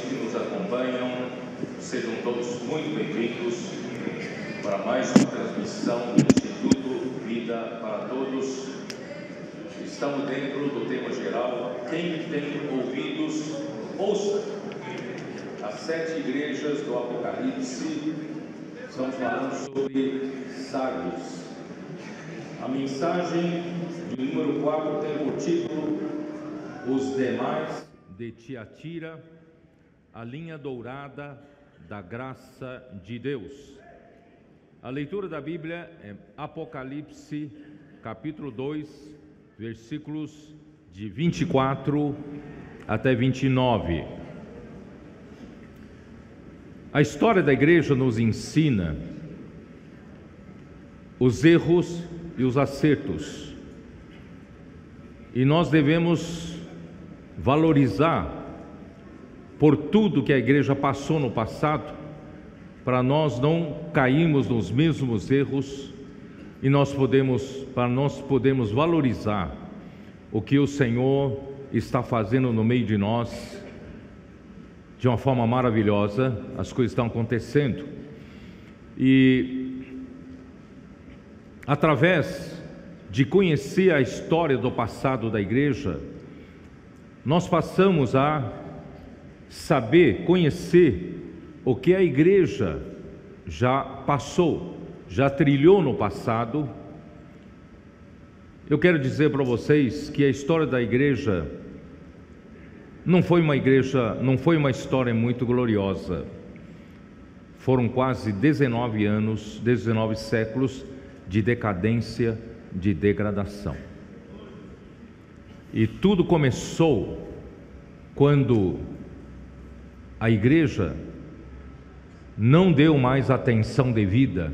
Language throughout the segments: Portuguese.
que nos acompanham, sejam todos muito bem-vindos para mais uma transmissão do Instituto Vida para Todos. Estamos dentro do tema geral, quem tem ouvidos, ouça. As 7 igrejas do Apocalipse, estamos falando sobre Sardes. A mensagem de número 4 tem por título Os Demais de Tiatira, a linha dourada da graça de Deus. A leitura da Bíblia é Apocalipse, capítulo 2, versículos de 24 até 29. A história da igreja nos ensina os erros e os acertos, e nós devemos valorizar por tudo que a igreja passou no passado, para nós não cairmos nos mesmos erros, e nós podemos valorizar o que o Senhor está fazendo no meio de nós. De uma forma maravilhosa, as coisas estão acontecendo, e através de conhecer a história do passado da igreja, nós passamos a saber, conhecer o que a igreja já passou, já trilhou no passado. Eu quero dizer para vocês que a história da igreja não foi uma história muito gloriosa. Foram quase 19 anos, 19 séculos de decadência, de degradação. E tudo começou quando a igreja não deu mais atenção devida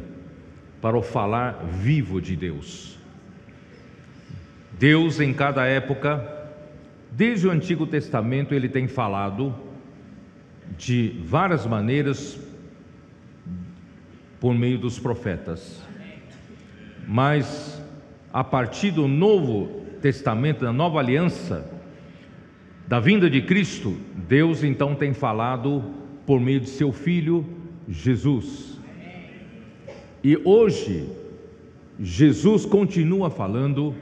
para o falar vivo de Deus. Deus, em cada época, desde o Antigo Testamento, Ele tem falado de várias maneiras por meio dos profetas. Mas a partir do Novo Testamento, da Nova Aliança, da vinda de Cristo, Deus então tem falado por meio de seu Filho Jesus. E hoje Jesus continua falando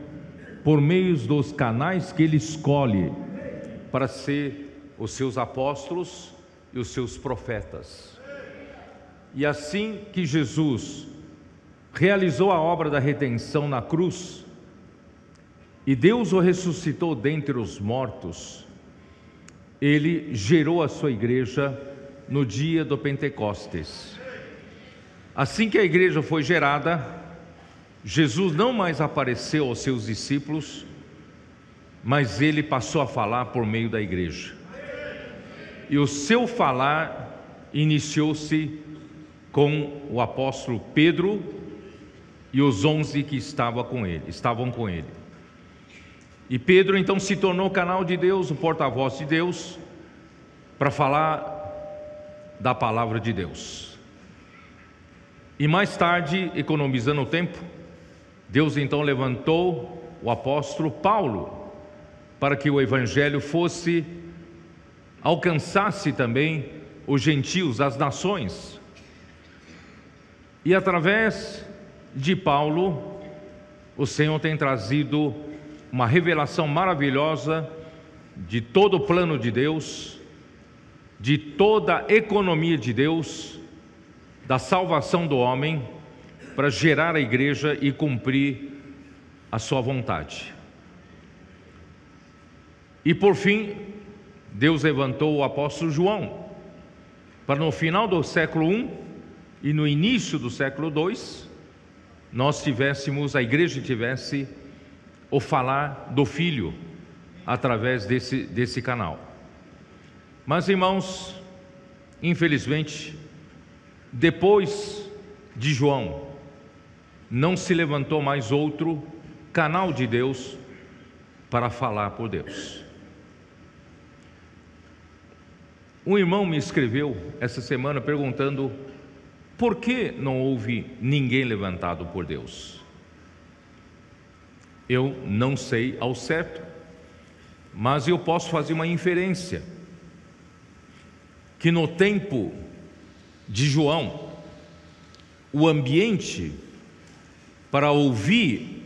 por meio dos canais que Ele escolhe para ser os seus apóstolos e os seus profetas. E assim que Jesus realizou a obra da redenção na cruz, e Deus o ressuscitou dentre os mortos, Ele gerou a sua igreja no dia do Pentecostes. Assim que a igreja foi gerada, Jesus não mais apareceu aos seus discípulos, mas Ele passou a falar por meio da igreja. E o seu falar iniciou-se com o apóstolo Pedro e os 11 que estavam com ele. E Pedro então se tornou o canal de Deus, o porta-voz de Deus, para falar da palavra de Deus. E mais tarde, economizando o tempo, Deus então levantou o apóstolo Paulo, para que o evangelho alcançasse também os gentios, as nações. E através de Paulo, o Senhor tem trazido uma revelação maravilhosa de todo o plano de Deus, de toda a economia de Deus, da salvação do homem, para gerar a igreja e cumprir a sua vontade. E por fim, Deus levantou o apóstolo João, para no final do século I e no início do século II, a igreja tivesse o falar do Filho através desse canal. Mas, irmãos, infelizmente, depois de João, não se levantou mais outro canal de Deus para falar por Deus. Um irmão me escreveu essa semana perguntando: por que não houve ninguém levantado por Deus? Eu não sei ao certo, mas eu posso fazer uma inferência. que no tempo de João, o ambiente para ouvir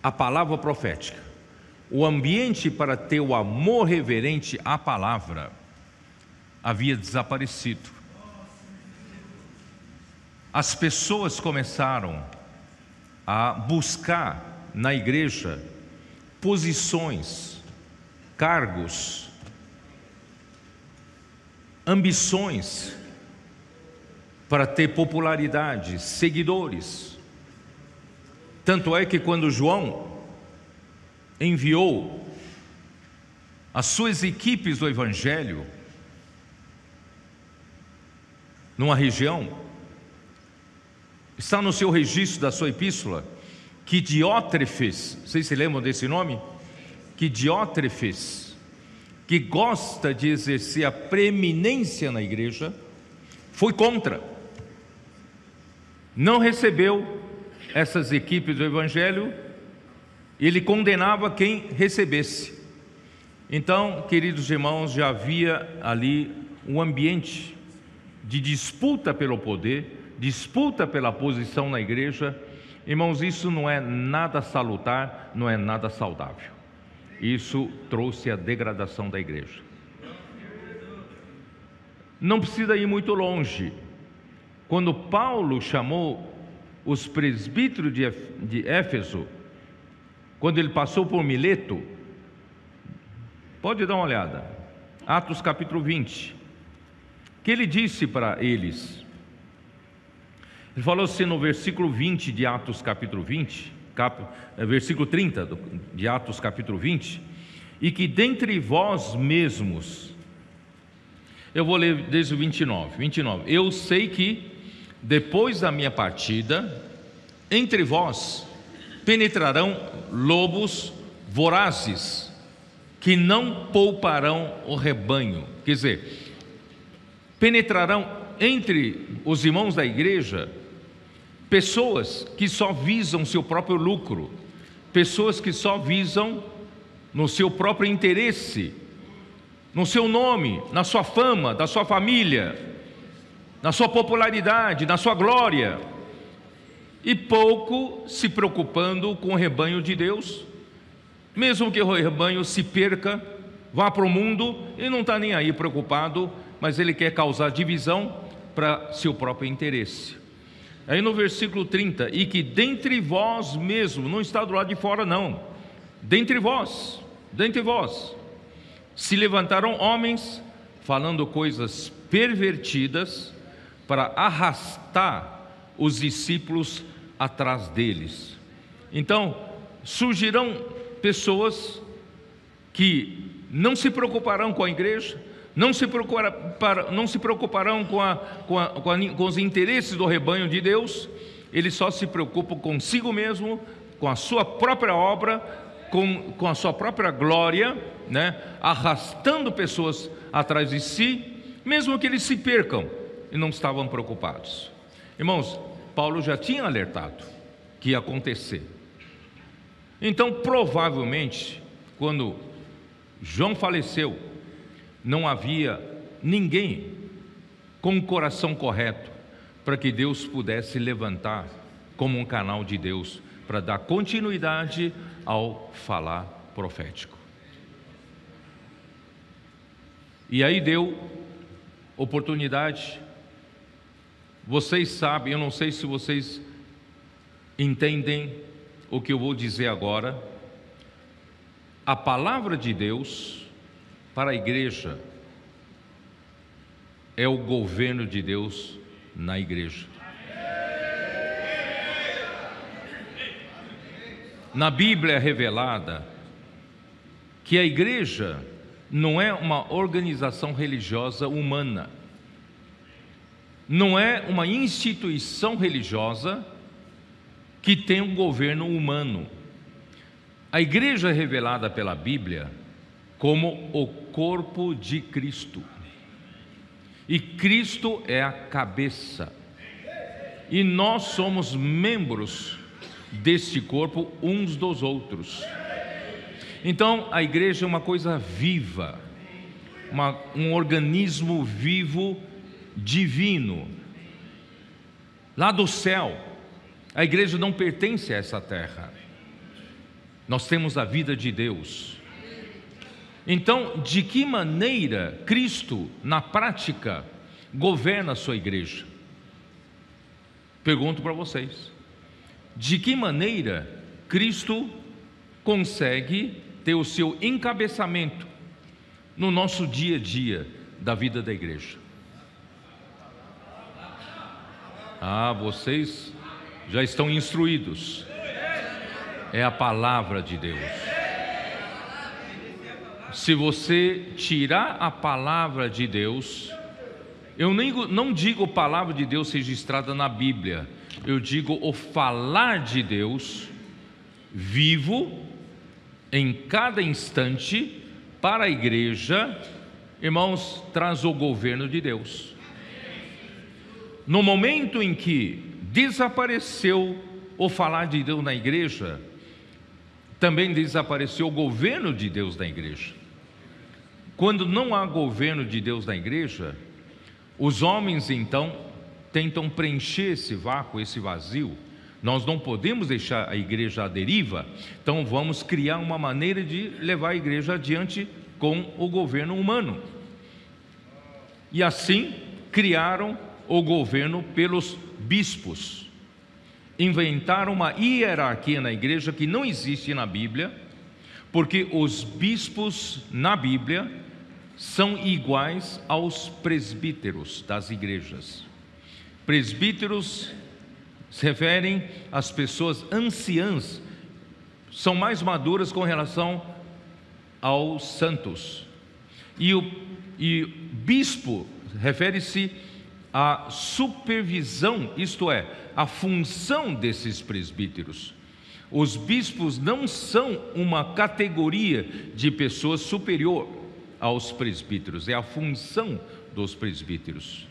a palavra profética, o ambiente para ter o amor reverente à palavra, havia desaparecido. As pessoas começaram a buscar na igreja posições, cargos, ambições para ter popularidade, seguidores. Tanto é que quando João enviou as suas equipes do Evangelho numa região, está no seu registro da sua epístola, que Diótrefes, vocês se lembram desse nome? Que Diótrefes, que gosta de exercer a preeminência na igreja, foi contra, não recebeu essas equipes do Evangelho, ele condenava quem recebesse. Então, queridos irmãos, já havia ali um ambiente de disputa pelo poder, disputa pela posição na igreja. Irmãos, isso não é nada salutar, não é nada saudável. Isso trouxe a degradação da igreja. Não precisa ir muito longe. Quando Paulo chamou os presbíteros de Éfeso, quando ele passou por Mileto, pode dar uma olhada, Atos capítulo 20, que ele disse para eles, ele falou assim no versículo 20 de Atos capítulo 20, versículo 30 de Atos capítulo 20, e que dentre vós mesmos, eu vou ler desde o 29, eu sei que depois da minha partida, entre vós penetrarão lobos vorazes, que não pouparão o rebanho. Quer dizer, penetrarão entre os irmãos da igreja pessoas que só visam seu próprio lucro, pessoas que só visam no seu próprio interesse, no seu nome, na sua fama, da sua família, na sua popularidade, na sua glória, e pouco se preocupando com o rebanho de Deus. Mesmo que o rebanho se perca, vá para o mundo, ele não está nem aí preocupado, mas ele quer causar divisão para seu próprio interesse. Aí no versículo 30, e que dentre vós mesmo, não está do lado de fora não, dentre vós, se levantaram homens falando coisas pervertidas para arrastar os discípulos atrás deles. Então surgirão pessoas que não se preocuparão com a igreja, não se preocuparão com os interesses do rebanho de Deus, eles só se preocupam consigo mesmo, com a sua própria obra, com a sua própria glória, né? Arrastando pessoas atrás de si, mesmo que eles se percam, e não estavam preocupados. Irmãos, Paulo já tinha alertado que ia acontecer. Então, provavelmente, quando João faleceu, não havia ninguém com o coração correto para que Deus pudesse levantar como um canal de Deus para dar continuidade ao falar profético. E aí deu oportunidade. Vocês sabem, eu não sei se vocês entendem o que eu vou dizer agora. A palavra de Deus para a igreja é o governo de Deus na igreja. Na Bíblia é revelada que a igreja não é uma organização religiosa humana, não é uma instituição religiosa que tem um governo humano. A igreja é revelada pela Bíblia como o corpo de Cristo, e Cristo é a cabeça, e nós somos membros deste corpo uns dos outros. Então a igreja é uma coisa viva, um organismo vivo divino, lá do céu. A igreja não pertence a essa terra. Nós temos a vida de Deus. Então, de que maneira Cristo, na prática, governa a sua igreja? Pergunto para vocês. De que maneira Cristo consegue ter o seu encabeçamento no nosso dia a dia da vida da igreja? Vocês já estão instruídos. É a palavra de Deus. Se você tirar a palavra de Deus, eu não digo palavra de Deus registrada na Bíblia, eu digo o falar de Deus vivo em cada instante para a igreja, irmãos, traz o governo de Deus. No momento em que desapareceu o falar de Deus na igreja, também desapareceu o governo de Deus na igreja. Quando não há governo de Deus na igreja, os homens então tentam preencher esse vácuo, esse vazio. Nós não podemos deixar a igreja à deriva, então vamos criar uma maneira de levar a igreja adiante com o governo humano. E assim criaram o governo pelos bispos. Inventaram uma hierarquia na igreja que não existe na Bíblia, porque os bispos na Bíblia são iguais aos presbíteros das igrejas. Presbíteros se referem às pessoas anciãs, são mais maduras com relação aos santos. E bispo refere-se à supervisão, isto é, a função desses presbíteros. Os bispos não são uma categoria de pessoas superior aos presbíteros, é a função dos presbíteros.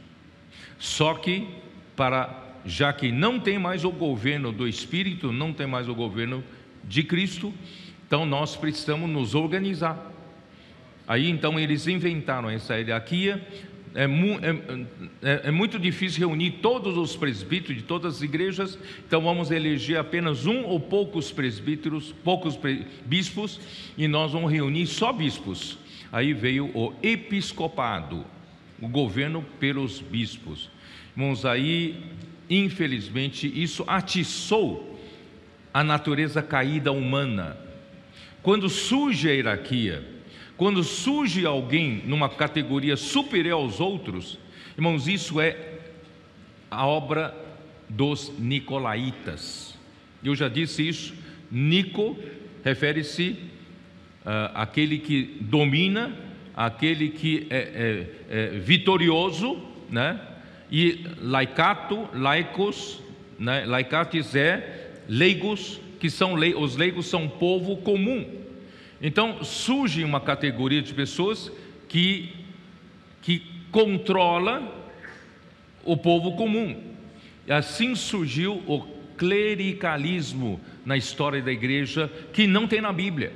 Só que, já que não tem mais o governo do Espírito, não tem mais o governo de Cristo, então nós precisamos nos organizar. Aí então eles inventaram essa hierarquia. É muito difícil reunir todos os presbíteros de todas as igrejas, então vamos eleger apenas um ou poucos presbíteros, bispos, e nós vamos reunir só bispos. Aí veio o episcopado, o governo pelos bispos. Irmãos, aí infelizmente isso atiçou a natureza caída humana. Quando surge a hierarquia, quando surge alguém numa categoria superior aos outros, irmãos, isso é a obra dos nicolaítas. Eu já disse isso. Nico refere-se àquele que domina, aquele que é vitorioso, né? E laicos, né? Laicatis é leigos, que são os leigos são povo comum. Então surge uma categoria de pessoas que controla o povo comum. E assim surgiu o clericalismo na história da igreja, que não tem na Bíblia.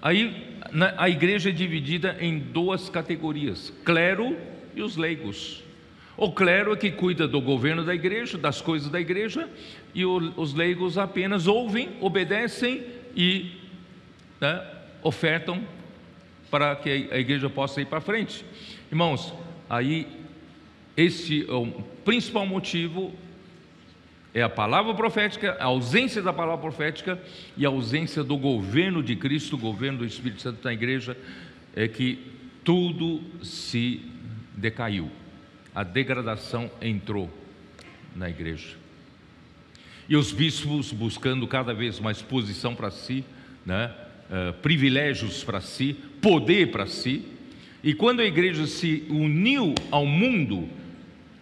Aí a igreja é dividida em duas categorias: clero e os leigos. O clero é que cuida do governo da igreja, das coisas da igreja, e os leigos apenas ouvem, obedecem e ofertam para que a igreja possa ir para frente. Irmãos, aí esse é o principal motivo, é a palavra profética, a ausência da palavra profética e a ausência do governo de Cristo, o governo do Espírito Santo na igreja, é que tudo se decaiu. A degradação entrou na igreja. E os bispos buscando cada vez mais posição para si, né? Privilégios para si, poder para si. E quando a igreja se uniu ao mundo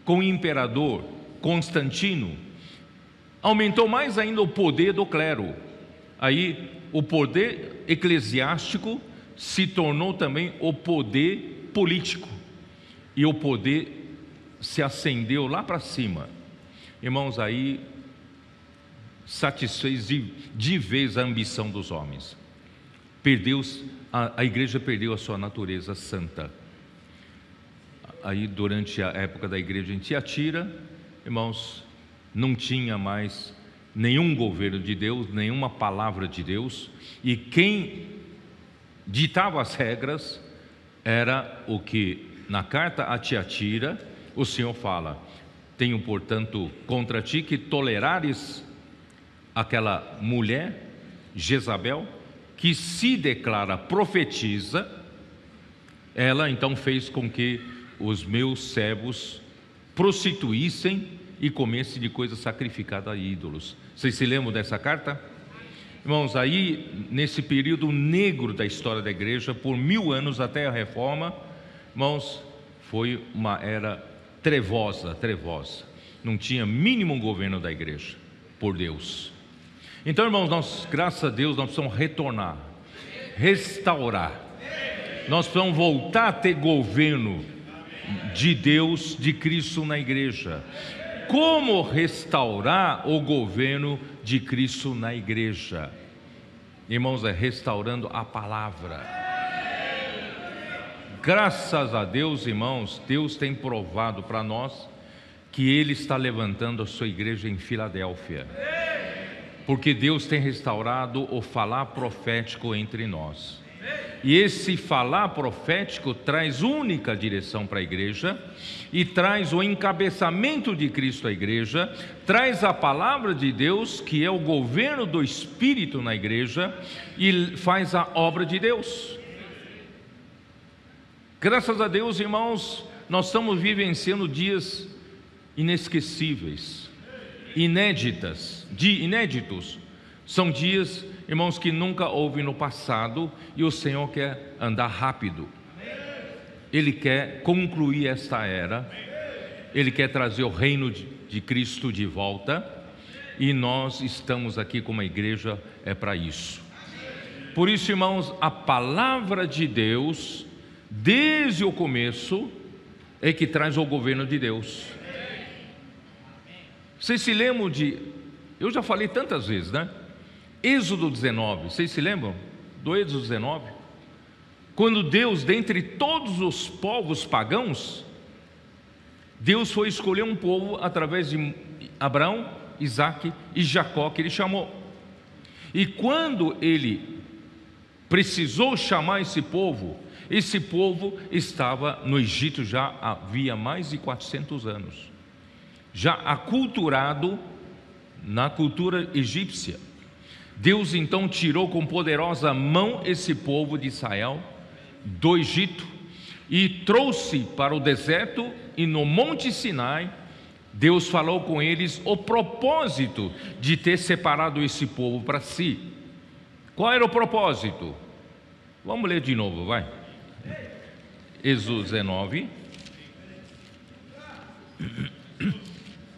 com o imperador Constantino, aumentou mais ainda o poder do clero. Aí o poder eclesiástico se tornou também o poder político, e o poder se acendeu lá para cima. Irmãos, aí satisfez de vez a ambição dos homens. a igreja perdeu a sua natureza santa. Aí, durante a época da igreja em Tiatira, irmãos, não tinha mais nenhum governo de Deus, nenhuma palavra de Deus, e quem ditava as regras era o que na carta a Tiatira o Senhor fala: tenho, portanto, contra ti que tolerares aquela mulher, Jezabel, que se declara profetiza. Ela então fez com que os meus servos prostituíssem e comessem de coisa sacrificada a ídolos. Vocês se lembram dessa carta? Irmãos, aí nesse período negro da história da igreja, por 1000 anos até a reforma, irmãos, foi uma era trevosa. Não tinha mínimo governo da igreja por Deus. Então, irmãos, nós, graças a Deus, nós precisamos retornar, restaurar. Nós precisamos voltar a ter governo de Deus, de Cristo na igreja. Como restaurar o governo de Cristo na igreja? Irmãos, é restaurando a palavra. Graças a Deus, irmãos, Deus tem provado para nós que Ele está levantando a sua igreja em Filadélfia, porque Deus tem restaurado o falar profético entre nós. E esse falar profético traz única direção para a igreja, e traz o encabeçamento de Cristo à igreja, traz a palavra de Deus, que é o governo do Espírito na igreja, e faz a obra de Deus. Graças a Deus, irmãos, nós estamos vivenciando dias inesquecíveis, inéditos. São dias, irmãos, que nunca houve no passado, e o Senhor quer andar rápido. Ele quer concluir esta era, Ele quer trazer o reino de Cristo de volta, e nós estamos aqui como igreja para isso. Por isso, irmãos, a palavra de Deus, desde o começo, é que traz o governo de Deus. Vocês se lembram eu já falei tantas vezes, né? Êxodo 19, vocês se lembram do Êxodo 19? Quando Deus, dentre todos os povos pagãos, Deus foi escolher um povo através de Abraão, Isaque e Jacó, que Ele chamou. E quando Ele precisou chamar esse povo estava no Egito já havia mais de 400 anos, já aculturado na cultura egípcia. Deus então tirou com poderosa mão esse povo de Israel do Egito e trouxe para o deserto, e no Monte Sinai Deus falou com eles o propósito de ter separado esse povo para si. Qual era o propósito? Vamos ler de novo, vai. Êxodo 19.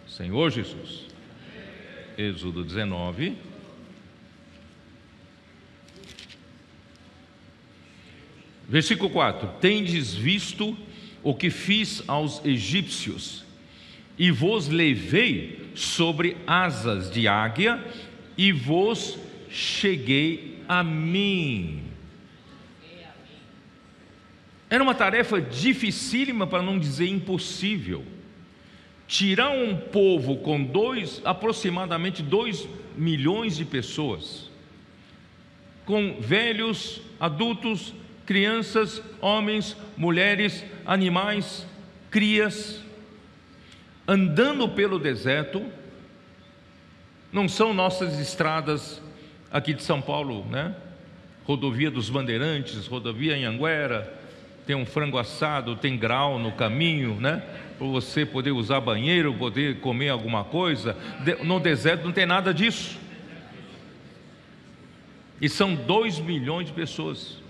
Senhor Jesus. Êxodo 19. Versículo 4: tendes visto o que fiz aos egípcios, e vos levei sobre asas de águia, e vos cheguei a mim. Era uma tarefa dificílima, para não dizer impossível, tirar um povo com aproximadamente 2 milhões de pessoas, com velhos, adultos, crianças, homens, mulheres, animais, crias, andando pelo deserto. Não são nossas estradas aqui de São Paulo, né? Rodovia dos Bandeirantes, rodovia Anhanguera, tem um frango assado, tem grau no caminho, né? Para você poder usar banheiro, poder comer alguma coisa. No deserto não tem nada disso. E são 2 milhões de pessoas.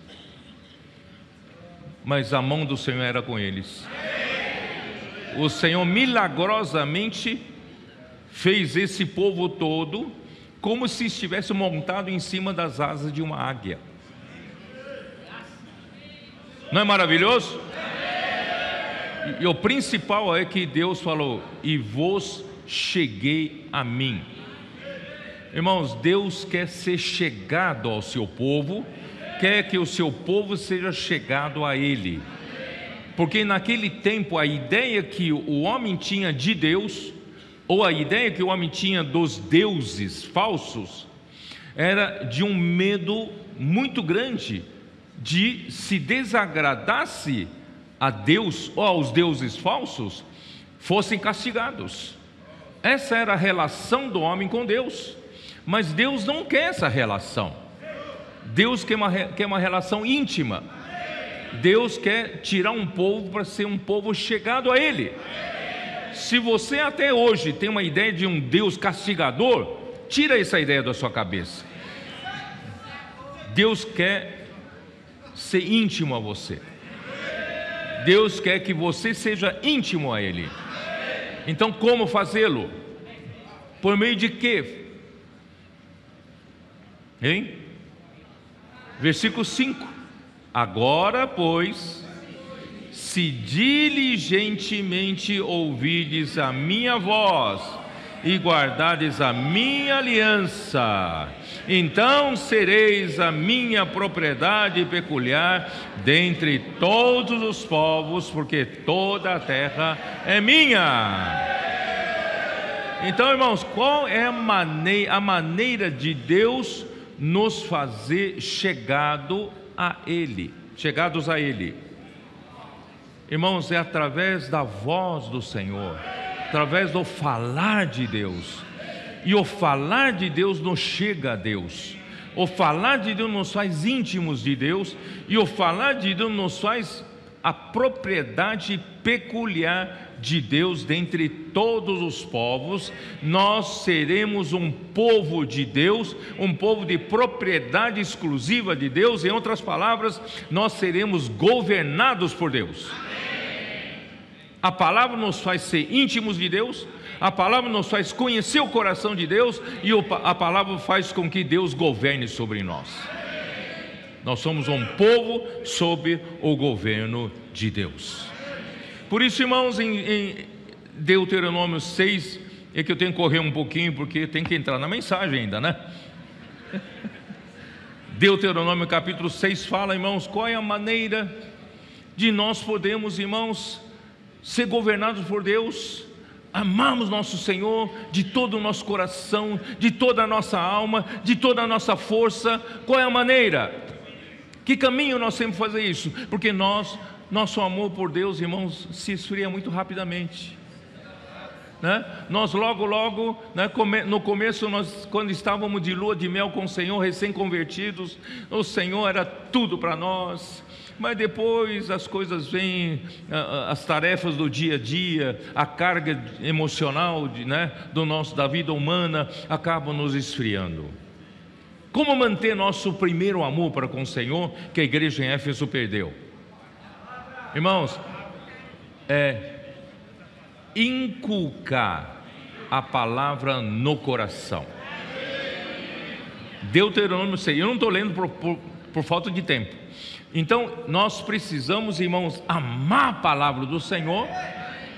Mas a mão do Senhor era com eles. O Senhor milagrosamente fez esse povo todo como se estivesse montado em cima das asas de uma águia. Não é maravilhoso? E o principal é que Deus falou: e vos cheguei a mim. Irmãos, Deus quer ser chegado ao seu povo, quer que o seu povo seja chegado a Ele. Porque naquele tempo a ideia que o homem tinha de Deus, ou a ideia que o homem tinha dos deuses falsos, era de um medo muito grande de, se desagradasse a Deus ou aos deuses falsos, fossem castigados. Essa era a relação do homem com Deus. Mas Deus não quer essa relação. Deus quer uma relação íntima. Deus quer tirar um povo para ser um povo chegado a Ele. Se você até hoje tem uma ideia de um Deus castigador, tira essa ideia da sua cabeça. Deus quer ser íntimo a você. Deus quer que você seja íntimo a Ele. Então, como fazê-lo? Por meio de quê? Hein? Versículo 5. Agora, pois, se diligentemente ouvides a minha voz e guardardes a minha aliança, então sereis a minha propriedade peculiar dentre todos os povos, porque toda a terra é minha. Então, irmãos, qual é a maneira de Deus nos fazer chegados a Ele? Irmãos, é através da voz do Senhor, através do falar de Deus. E o falar de Deus nos chega a Deus. O falar de Deus nos faz íntimos de Deus. E o falar de Deus nos faz a propriedade peculiar de Deus dentre todos os povos. Nós seremos um povo de Deus, um povo de propriedade exclusiva de Deus. Em outras palavras, nós seremos governados por Deus. A palavra nos faz ser íntimos de Deus, a palavra nos faz conhecer o coração de Deus, e a palavra faz com que Deus governe sobre nós. Nós somos um povo sob o governo de Deus. Por isso, irmãos, em Deuteronômio 6, é que eu tenho que correr um pouquinho, porque tem que entrar na mensagem ainda, né? Deuteronômio capítulo 6 fala, irmãos, qual é a maneira de nós podermos, irmãos, ser governados por Deus, amarmos nosso Senhor de todo o nosso coração, de toda a nossa alma, de toda a nossa força. Qual é a maneira? Que caminho nós temos que fazer isso? Porque nosso amor por Deus, irmãos, se esfria muito rapidamente, né? Nós logo, né, no começo, quando estávamos de lua de mel com o Senhor, recém-convertidos, o Senhor era tudo para nós. Mas depois as coisas vêm, as tarefas do dia a dia, a carga emocional da vida humana acabam nos esfriando. Como manter nosso primeiro amor para com o Senhor, que a igreja em Éfeso perdeu? Irmãos, inculcar a palavra no coração. Deuteronômio 6, eu não estou lendo por falta de tempo. Então, nós precisamos, irmãos, amar a palavra do Senhor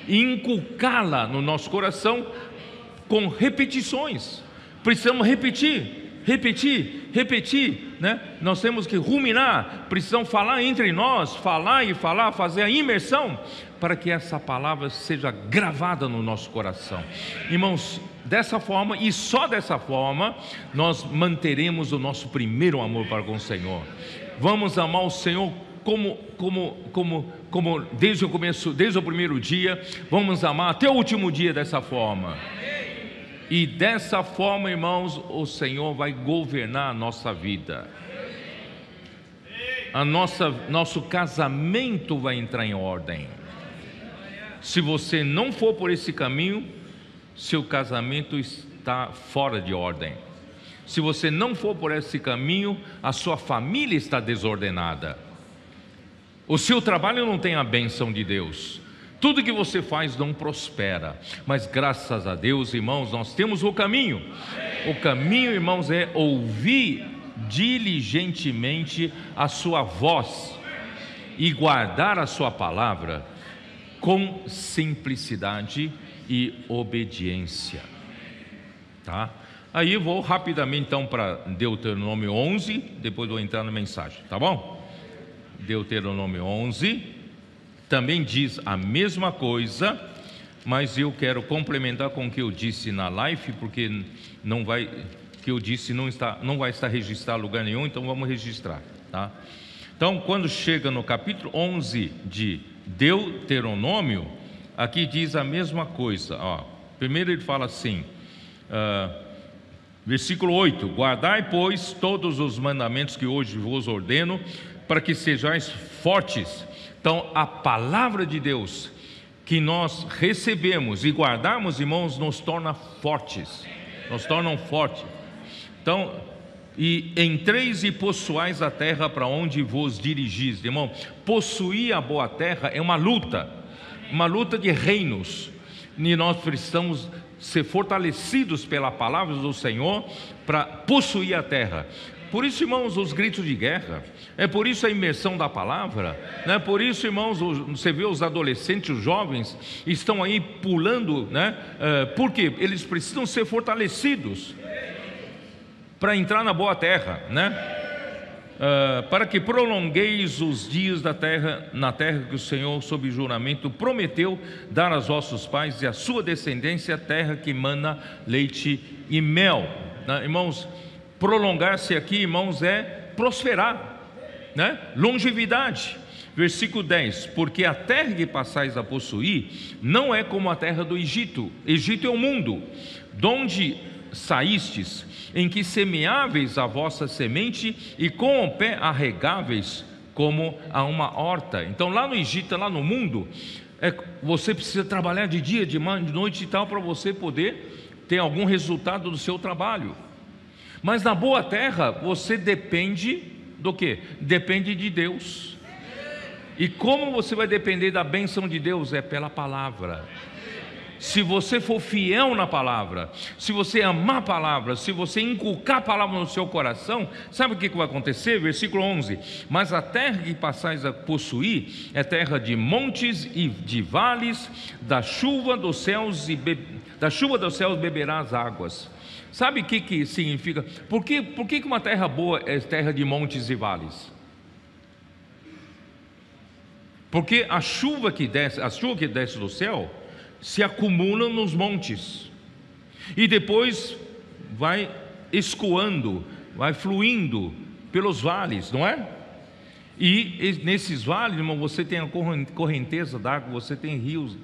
e inculcá-la no nosso coração com repetições. Precisamos repetir, né? Nós temos que ruminar, precisamos falar entre nós, falar, fazer a imersão, para que essa palavra seja gravada no nosso coração. Irmãos, dessa forma e só dessa forma, nós manteremos o nosso primeiro amor para com o Senhor. Vamos amar o Senhor como desde o começo, desde o primeiro dia. Vamos amar até o último dia dessa forma. E dessa forma, irmãos, o Senhor vai governar a nossa vida. Nosso casamento vai entrar em ordem. Se você não for por esse caminho, seu casamento está fora de ordem. Se você não for por esse caminho, a sua família está desordenada. O seu trabalho não tem a bênção de Deus. Tudo que você faz não prospera. Mas graças a Deus, irmãos, nós temos o caminho. O caminho, irmãos, é ouvir diligentemente a sua voz e guardar a sua palavra com simplicidade e obediência, tá? Aí eu vou rapidamente então para Deuteronômio 11, depois vou entrar na mensagem, tá bom? Deuteronômio 11 também diz a mesma coisa, mas eu quero complementar com o que eu disse na live, porque não vai, que eu disse não vai estar registrado em lugar nenhum, então vamos registrar, tá? Então, quando chega no capítulo 11 de Deuteronômio, aqui diz a mesma coisa, ó. Primeiro ele fala assim, versículo 8: guardai, pois, todos os mandamentos que hoje vos ordeno, para que sejais fortes. Então, a palavra de Deus que nós recebemos e guardarmos, irmãos, nos torna fortes, nos tornam fortes. Então, e entreis e possuais a terra para onde vos dirigis. Irmão, possuir a boa terra é uma luta de reinos, e nós precisamos ser fortalecidos pela palavra do Senhor para possuir a terra. Por isso, irmãos, os gritos de guerra, é por isso a imersão da palavra, né? Por isso, irmãos, você vê os adolescentes, os jovens, estão aí pulando, né? Porque eles precisam ser fortalecidos para entrar na boa terra, né? Para que prolongueis os dias da terra, na terra que o Senhor, sob juramento, prometeu dar aos vossos pais e à sua descendência, terra que mana leite e mel, né? Irmãos, prolongar-se aqui, irmãos, é prosperar, né? Longevidade. Versículo 10: porque a terra que passais a possuir não é como a terra do Egito. Egito é o mundo, donde saístes, em que semeáveis a vossa semente e com o pé arregáveis como a uma horta. Então lá no Egito, lá no mundo, você precisa trabalhar de dia, de noite e tal, para você poder ter algum resultado do seu trabalho. Mas na boa terra você depende do quê? Depende de Deus. E como você vai depender da bênção de Deus? É pela palavra. Se você for fiel na palavra, se você amar a palavra, se você inculcar a palavra no seu coração, sabe o que vai acontecer? Versículo 11: mas a terra que passais a possuir é terra de montes e de vales, da chuva dos céus beberá as águas. Sabe o que significa? Por que uma terra boa é terra de montes e vales? Porque a chuva que desce do céu se acumula nos montes e depois vai escoando, vai fluindo pelos vales, não é? E nesses vales, irmão, você tem a correnteza d'água, você tem rios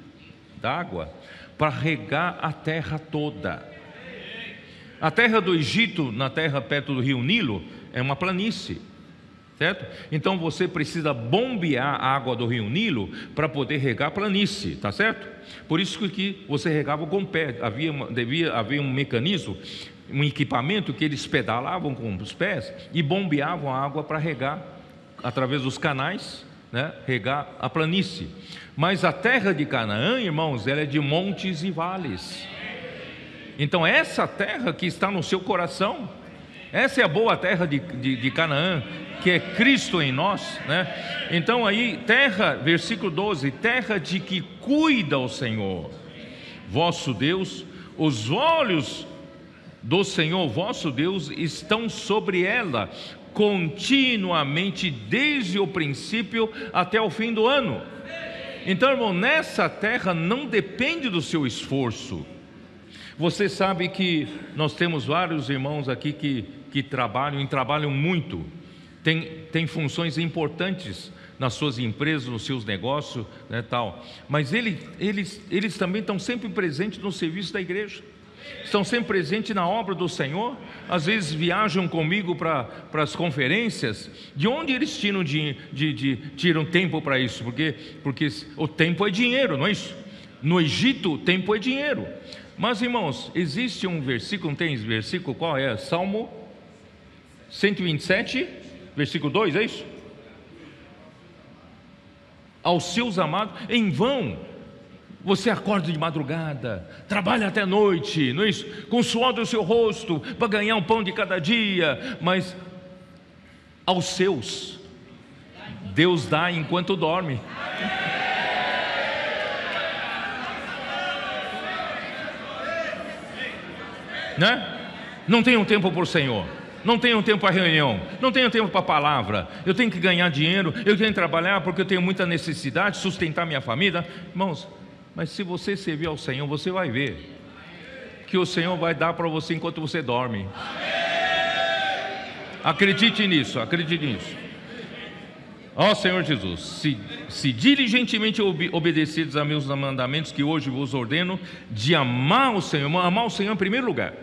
d'água para regar a terra toda. A terra do Egito, na terra perto do rio Nilo, é uma planície, certo? Então você precisa bombear a água do rio Nilo para poder regar a planície, tá certo? Por isso que você regava com o pé. Devia haver um mecanismo, um equipamento que eles pedalavam com os pés e bombeavam a água para regar através dos canais, né? Regar a planície. Mas a terra de Canaã, irmãos, ela é de montes e vales. Então essa terra que está no seu coração, essa é a boa terra de Canaã, que é Cristo em nós, né? Então aí, terra, versículo 12: terra de que cuida o Senhor vosso Deus, os olhos do Senhor vosso Deus estão sobre ela continuamente, desde o princípio até o fim do ano. Então, irmão, nessa terra não depende do seu esforço. Você sabe que nós temos vários irmãos aqui que trabalham muito, tem funções importantes nas suas empresas, nos seus negócios, né, tal. Mas eles também estão sempre presentes no serviço da igreja, estão sempre presentes na obra do Senhor. Às vezes viajam comigo para as conferências. De onde eles tiram tempo para isso? Porque o tempo é dinheiro, não é isso? No Egito, o tempo é dinheiro. Mas, irmãos, existe um versículo, não tem esse versículo? Qual é? Salmo 127, versículo 2, é isso? Aos seus amados, em vão você acorda de madrugada, trabalha até a noite, não é isso? Com o suor do seu rosto, para ganhar um pão de cada dia. Mas aos seus, Deus dá enquanto dorme. Né? Não tenho tempo para o Senhor, não tenho tempo para reunião, não tenho tempo para a palavra, eu tenho que ganhar dinheiro, eu tenho que trabalhar porque eu tenho muita necessidade, sustentar minha família. Irmãos, mas se você servir ao Senhor, você vai ver que o Senhor vai dar para você enquanto você dorme. Acredite nisso, acredite nisso. Ó Senhor Jesus, se diligentemente obedecidos a meus mandamentos que hoje vos ordeno, de amar o Senhor em primeiro lugar.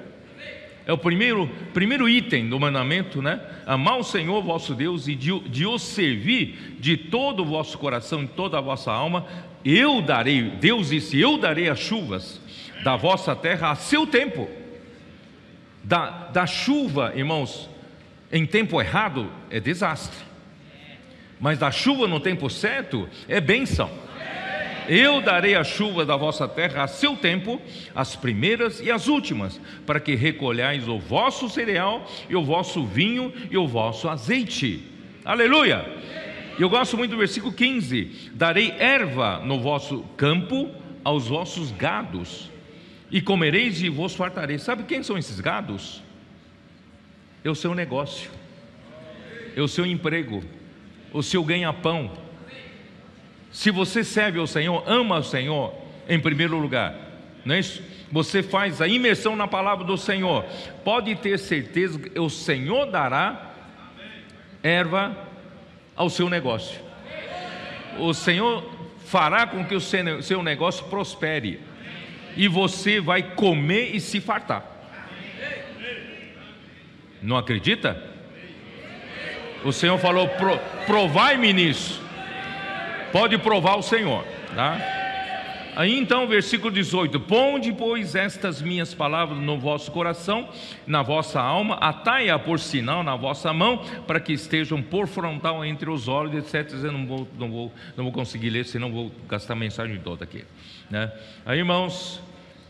É o primeiro item do mandamento, né? Amar o Senhor vosso Deus e de o servir de todo o vosso coração e toda a vossa alma. Eu darei, Deus disse, eu darei as chuvas da vossa terra a seu tempo. Da chuva, irmãos, em tempo errado é desastre, mas da chuva no tempo certo é bênção. Eu darei a chuva da vossa terra a seu tempo, as primeiras e as últimas, para que recolhais o vosso cereal e o vosso vinho e o vosso azeite. Aleluia! Eu gosto muito do versículo 15: darei erva no vosso campo aos vossos gados, e comereis e vos fartareis. Sabe quem são esses gados? É o seu negócio, é o seu emprego, o seu ganha-pão. Se você serve ao Senhor, ama ao Senhor em primeiro lugar, não é isso? Você faz a imersão na palavra do Senhor, pode ter certeza que o Senhor dará erva ao seu negócio. O Senhor fará com que o seu negócio prospere, e você vai comer e se fartar. Não acredita? O Senhor falou, provai-me nisso. Pode provar o Senhor, tá? Aí então, versículo 18: ponde, pois, estas minhas palavras no vosso coração, na vossa alma, atai-a por sinal na vossa mão, para que estejam por frontal entre os olhos, etc. Eu não vou conseguir ler, senão vou gastar a mensagem toda aqui, né? Aí, irmãos,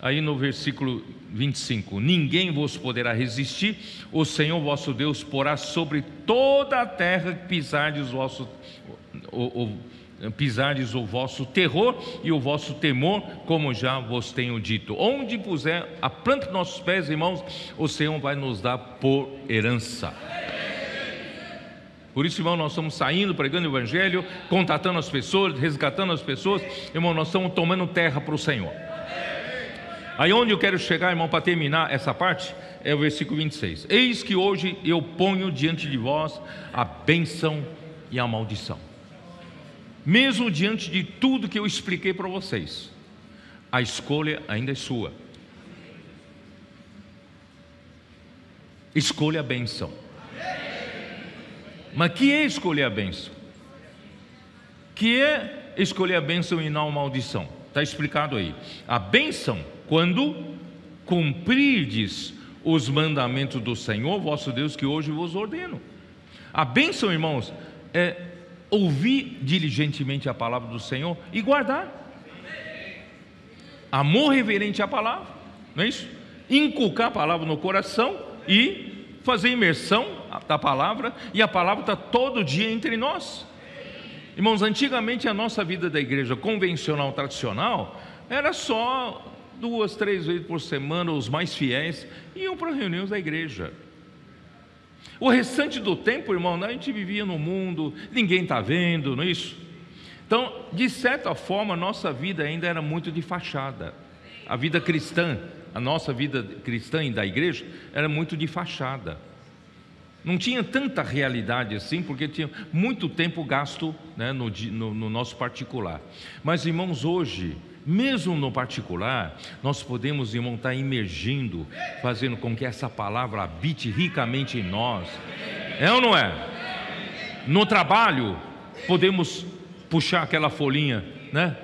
aí no versículo 25: ninguém vos poderá resistir, o Senhor vosso Deus porá sobre toda a terra que pisardes o vosso terror e o vosso temor, como já vos tenho dito. Onde puser a planta dos nossos pés, irmãos, o Senhor vai nos dar por herança. Por isso, irmão, nós estamos saindo, pregando o Evangelho, contatando as pessoas, resgatando as pessoas. Irmão, nós estamos tomando terra para o Senhor. Aí onde eu quero chegar, irmão, para terminar essa parte, é o versículo 26. Eis que hoje eu ponho diante de vós a bênção e a maldição. Mesmo diante de tudo que eu expliquei para vocês, a escolha ainda é sua. Escolha a bênção. Mas que é escolher a bênção? Que é escolher a bênção e não a maldição? Está explicado aí. A bênção, quando cumprirdes os mandamentos do Senhor vosso Deus, que hoje vos ordeno. A bênção, irmãos, é ouvir diligentemente a palavra do Senhor e guardar. Amor reverente à palavra, não é isso? Inculcar a palavra no coração e fazer imersão da palavra, e a palavra está todo dia entre nós. Irmãos, antigamente a nossa vida da igreja convencional, tradicional, era só 2, 3 vezes por semana. Os mais fiéis iam para reuniões da igreja. O restante do tempo, irmão, a gente vivia no mundo, ninguém está vendo, não é isso? Então, de certa forma, a nossa vida ainda era muito de fachada. A vida cristã, a nossa vida cristã e da igreja, era muito de fachada. Não tinha tanta realidade assim, porque tinha muito tempo gasto, né, no nosso particular. Mas, irmãos, hoje, mesmo no particular, nós podemos, irmão, estar imergindo, fazendo com que essa palavra habite ricamente em nós. É ou não é? No trabalho, podemos puxar aquela folhinha, né,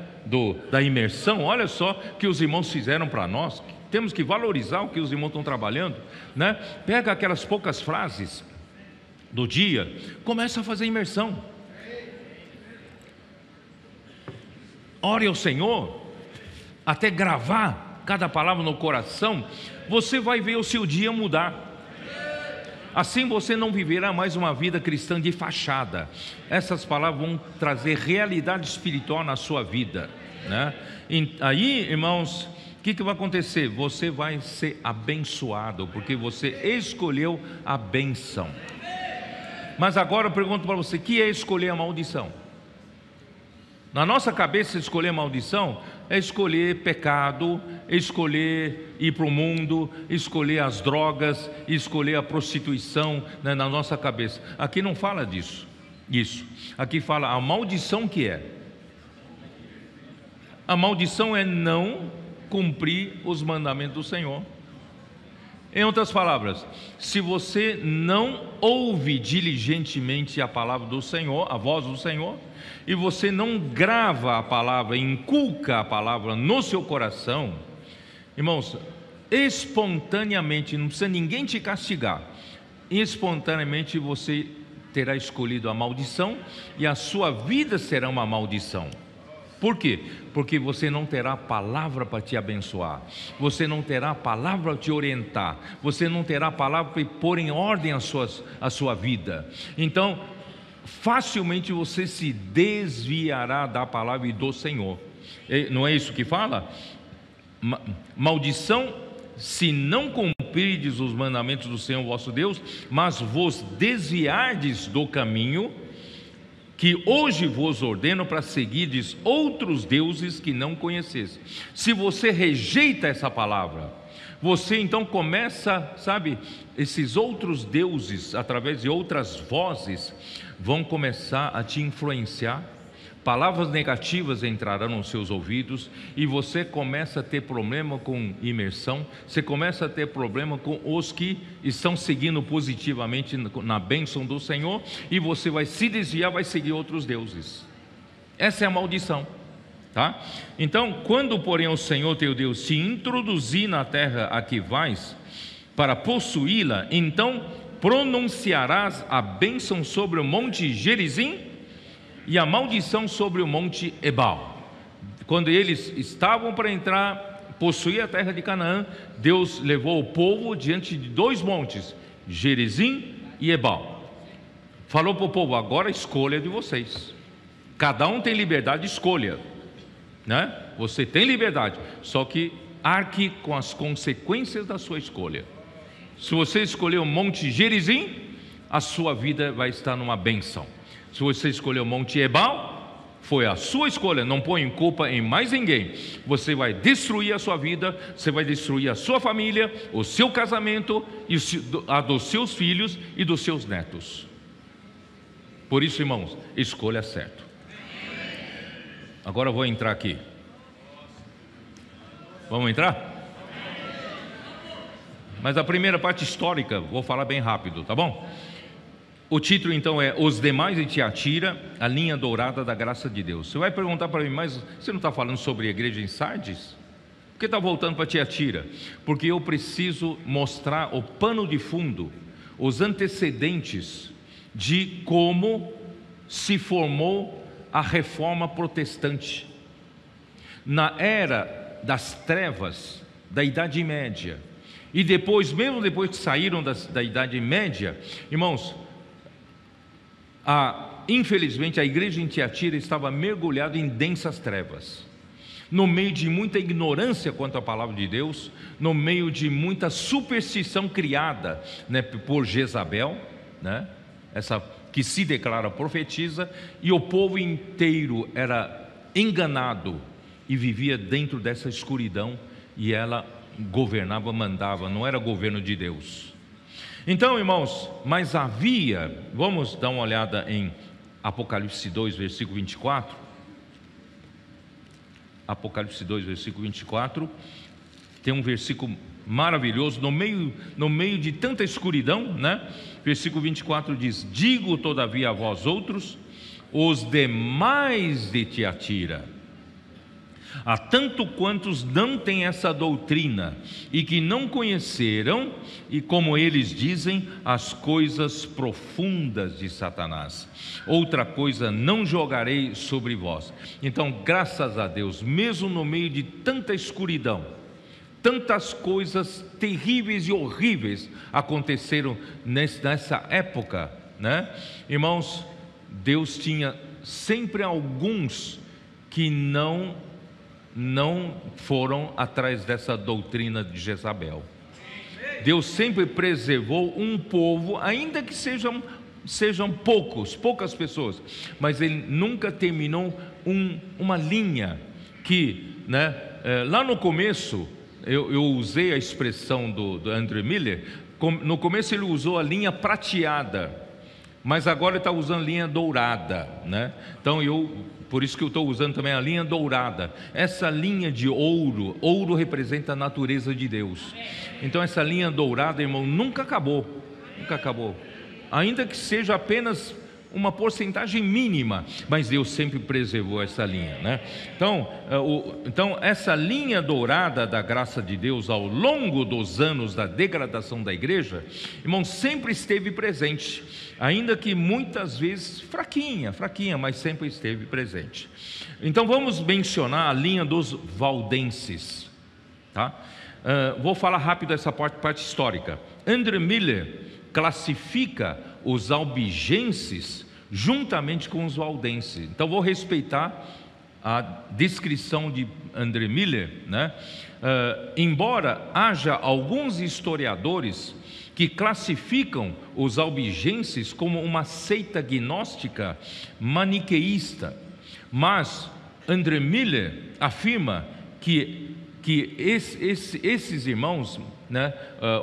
da imersão. Olha só que os irmãos fizeram para nós. Temos que valorizar o que os irmãos estão trabalhando, né? Pega aquelas poucas frases do dia, começa a fazer imersão. Ore ao Senhor, até gravar cada palavra no coração. Você vai ver o seu dia mudar. Assim você não viverá mais uma vida cristã de fachada. Essas palavras vão trazer realidade espiritual na sua vida, né? Aí, irmãos, que vai acontecer? Você vai ser abençoado, porque você escolheu a bênção. Mas agora eu pergunto para você, o que é escolher a maldição? Na nossa cabeça, escolher a maldição é escolher pecado, escolher ir para o mundo, escolher as drogas, escolher a prostituição, né, na nossa cabeça. Aqui não fala disso. Aqui fala a maldição que é. A maldição é não cumprir os mandamentos do Senhor. Em outras palavras, se você não ouve diligentemente a palavra do Senhor, a voz do Senhor, e você não grava a palavra, inculca a palavra no seu coração, irmãos, espontaneamente, não precisa ninguém te castigar, espontaneamente você terá escolhido a maldição e a sua vida será uma maldição. Por quê? Porque você não terá palavra para te abençoar, você não terá palavra para te orientar, você não terá palavra para pôr em ordem a sua vida. Então, facilmente você se desviará da palavra e do Senhor. Não é isso que fala? Maldição, se não cumprirdes os mandamentos do Senhor vosso Deus, mas vos desviardes do caminho que hoje vos ordeno, para seguirdes outros deuses que não conhecestes. Se você rejeita essa palavra, você então começa, sabe, esses outros deuses, através de outras vozes, vão começar a te influenciar. Palavras negativas entrarão nos seus ouvidos e você começa a ter problema com imersão, você começa a ter problema com os que estão seguindo positivamente na bênção do Senhor, e você vai se desviar, vai seguir outros deuses. Essa é a maldição, tá? Então, quando porém o Senhor teu Deus te introduzir na terra a que vais para possuí-la, então pronunciarás a bênção sobre o monte Gerizim e a maldição sobre o monte Ebal. Quando eles estavam para entrar, possuir a terra de Canaã, Deus levou o povo diante de dois montes, Gerizim e Ebal. Falou para o povo: agora a escolha é de vocês. Cada um tem liberdade de escolha, né? Você tem liberdade, só que arque com as consequências da sua escolha. Se você escolher o monte Gerizim, a sua vida vai estar numa bênção. Se você escolheu o monte Ebal, foi a sua escolha, não põe culpa em mais ninguém. Você vai destruir a sua vida, você vai destruir a sua família, o seu casamento, e a dos seus filhos e dos seus netos. Por isso, irmãos, escolha certo. Agora eu vou entrar aqui. Vamos entrar? Mas a primeira parte histórica, vou falar bem rápido, tá bom? O título então é Os Demais de Tiatira, a linha dourada da graça de Deus. Você vai perguntar para mim, mas você não está falando sobre a igreja em Sardes? Por que está voltando para Tiatira? Porque eu preciso mostrar o pano de fundo, os antecedentes de como se formou a reforma protestante. Na era das trevas, da Idade Média, e depois, mesmo depois que saíram da Idade Média, irmãos, infelizmente a igreja em Tiatira estava mergulhada em densas trevas, no meio de muita ignorância quanto à palavra de Deus, no meio de muita superstição criada, né, por Jezabel, né, essa que se declara profetisa, e o povo inteiro era enganado e vivia dentro dessa escuridão, e ela governava, mandava, não era governo de Deus. Então, irmãos, mas havia, vamos dar uma olhada em Apocalipse 2, versículo 24. Apocalipse 2, versículo 24. Tem um versículo maravilhoso, no meio de tanta escuridão, né? Versículo 24 diz: digo todavia a vós outros, os demais de Tiatira, há tanto quantos não têm essa doutrina e que não conheceram, e como eles dizem, as coisas profundas de Satanás, outra coisa não jogarei sobre vós. Então, graças a Deus, mesmo no meio de tanta escuridão, tantas coisas terríveis e horríveis aconteceram nessa época, né? Irmãos, Deus tinha sempre alguns que não não foram atrás dessa doutrina de Jezabel. Deus sempre preservou um povo, ainda que sejam poucas pessoas, mas Ele nunca terminou uma linha que, né, lá no começo, eu usei a expressão do Andrew Miller. No começo ele usou a linha prateada, mas agora ele está usando linha dourada, né? Então por isso que eu estou usando também a linha dourada. Essa linha de ouro representa a natureza de Deus. Então essa linha dourada, irmão, nunca acabou, ainda que seja apenas uma porcentagem mínima, mas Deus sempre preservou essa linha, né? Então essa linha dourada da graça de Deus ao longo dos anos da degradação da igreja, irmão, sempre esteve presente, ainda que muitas vezes fraquinha, mas sempre esteve presente. Então vamos mencionar a linha dos valdenses, tá? Vou falar rápido essa parte histórica. Andrew Miller classifica os albigenses juntamente com os valdenses. Então vou respeitar a descrição de Andrew Miller, né? Embora haja alguns historiadores que classificam os albigenses como uma seita gnóstica maniqueísta, mas Andrew Miller afirma que esses irmãos, né,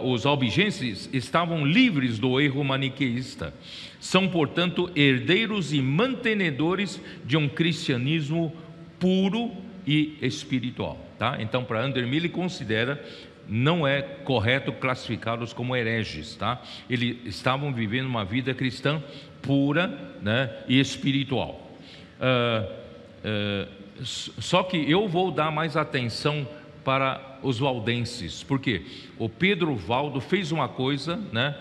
os albigenses, estavam livres do erro maniqueísta. São, portanto, herdeiros e mantenedores de um cristianismo puro e espiritual, tá? Então, para Andrew Miller, considera não é correto classificá-los como hereges, tá? Eles estavam vivendo uma vida cristã pura, né, e espiritual. Só que eu vou dar mais atenção para os valdenses, porque o Pedro Valdo fez uma coisa, né,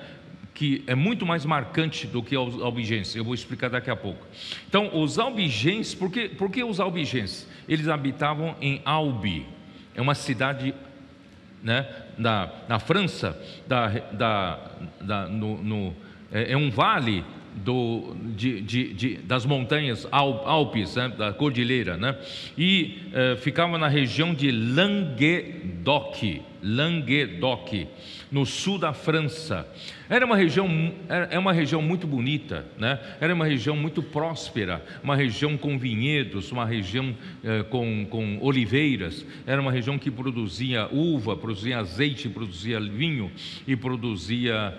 que é muito mais marcante do que os albigenses. Eu vou explicar daqui a pouco. Então, os albigenses, por que os albigenses? Eles habitavam em Albi, é uma cidade, né, na França, é um vale das montanhas Alpes, né, da cordilheira, né? E ficava na região de Languedoc, no sul da França. Era uma região muito bonita, né? Era uma região muito próspera, uma região com vinhedos, uma região com oliveiras. Era uma região que produzia uva, produzia azeite, produzia vinho e produzia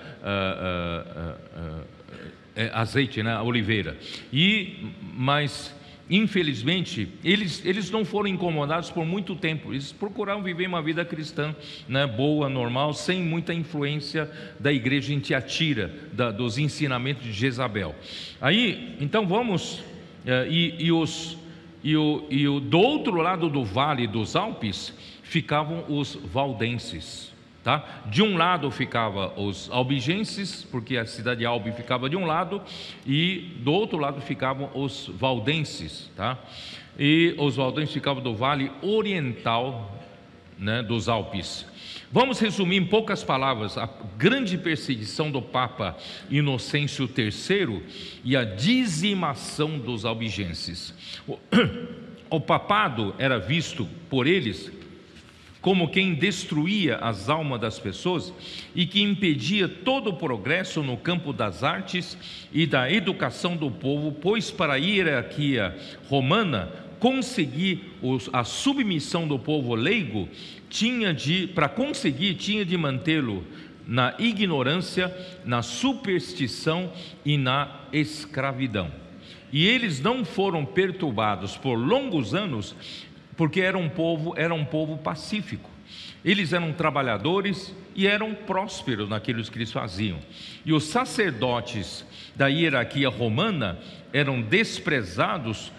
azeite, né? Oliveira. Mas infelizmente eles não foram incomodados por muito tempo. Eles procuraram viver uma vida cristã, né, boa, normal, sem muita influência da igreja em Tiatira, dos ensinamentos de Jezabel. Aí, então vamos do outro lado do vale dos Alpes ficavam os valdenses, tá? De um lado ficavam os albigenses, porque a cidade de Albi ficava de um lado, e do outro lado ficavam os valdenses, tá? E os valdenses ficavam do vale oriental, né, dos Alpes. Vamos resumir em poucas palavras a grande perseguição do Papa Inocêncio III e a dizimação dos albigenses. O papado era visto por eles como quem destruía as almas das pessoas e que impedia todo o progresso no campo das artes e da educação do povo, pois para a hierarquia romana conseguir a submissão do povo leigo, tinha de mantê-lo na ignorância, na superstição e na escravidão. E eles não foram perturbados por longos anos, porque era um povo pacífico. Eles eram trabalhadores e eram prósperos naquilo que eles faziam. E os sacerdotes da hierarquia romana eram desprezados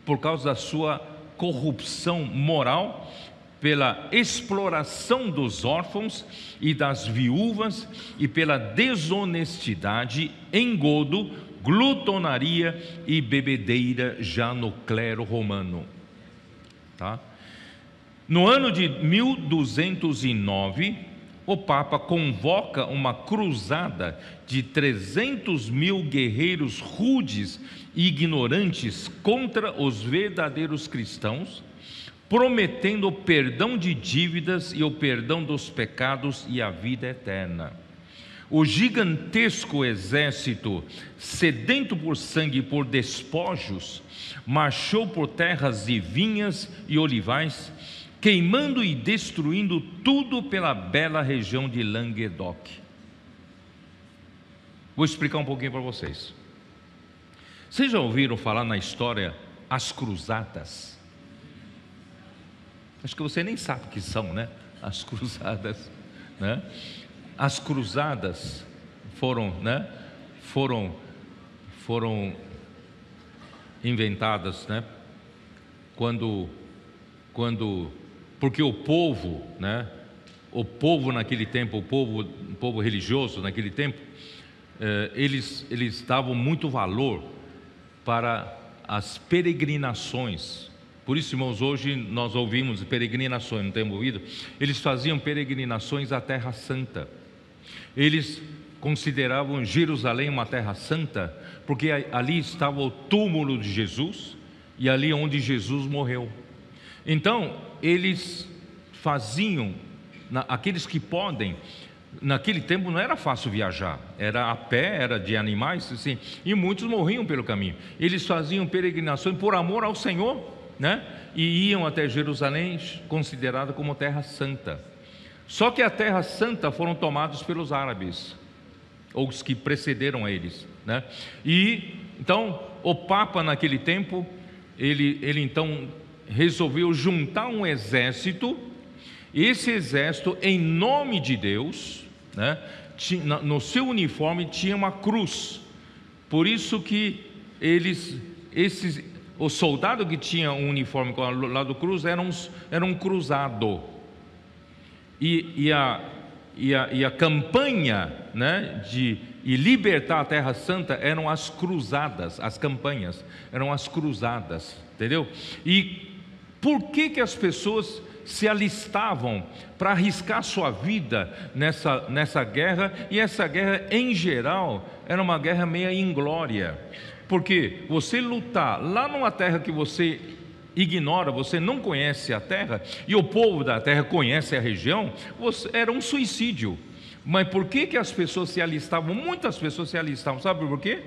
por causa da sua corrupção moral, pela exploração dos órfãos e das viúvas e pela desonestidade, engodo, glutonaria e bebedeira já no clero romano, tá? No ano de 1209, o Papa convoca uma cruzada de 300 mil guerreiros rudes e ignorantes contra os verdadeiros cristãos, prometendo o perdão de dívidas e o perdão dos pecados e a vida eterna. O gigantesco exército, sedento por sangue e por despojos, marchou por terras de vinhas e olivais, queimando e destruindo tudo pela bela região de Languedoc. Vou explicar um pouquinho para vocês. Vocês já ouviram falar na história as cruzadas? Acho que você nem sabe o que são, né? As cruzadas, né? As cruzadas foram inventadas, né? Porque o povo naquele tempo, o povo religioso naquele tempo, eles davam muito valor para as peregrinações. Por isso, irmãos, hoje nós ouvimos peregrinações, não temos ouvido? Eles faziam peregrinações à Terra Santa. Eles consideravam Jerusalém uma terra santa, porque ali estava o túmulo de Jesus e ali onde Jesus morreu. Então, eles faziam, aqueles que podem, naquele tempo não era fácil viajar, era a pé, era de animais, assim, e muitos morriam pelo caminho. Eles faziam peregrinações por amor ao Senhor, né? E iam até Jerusalém, considerada como terra santa. Só que a terra santa foram tomados pelos árabes, ou os que precederam a eles, né? E então o Papa naquele tempo, ele então resolveu juntar um exército. Esse exército, em nome de Deus, né, no seu uniforme tinha uma cruz. Por isso que o soldado que tinha um uniforme com o lado cruz era um cruzado. E a campanha, né, de libertar a Terra Santa eram as cruzadas. As campanhas eram as cruzadas, entendeu? E por que as pessoas se alistavam para arriscar sua vida nessa guerra? E essa guerra, em geral, era uma guerra meia inglória, porque você lutar lá numa terra que você ignora, você não conhece a terra, e o povo da terra conhece a região, era um suicídio. Mas por que as pessoas se alistavam? Muitas pessoas se alistavam, sabe por quê?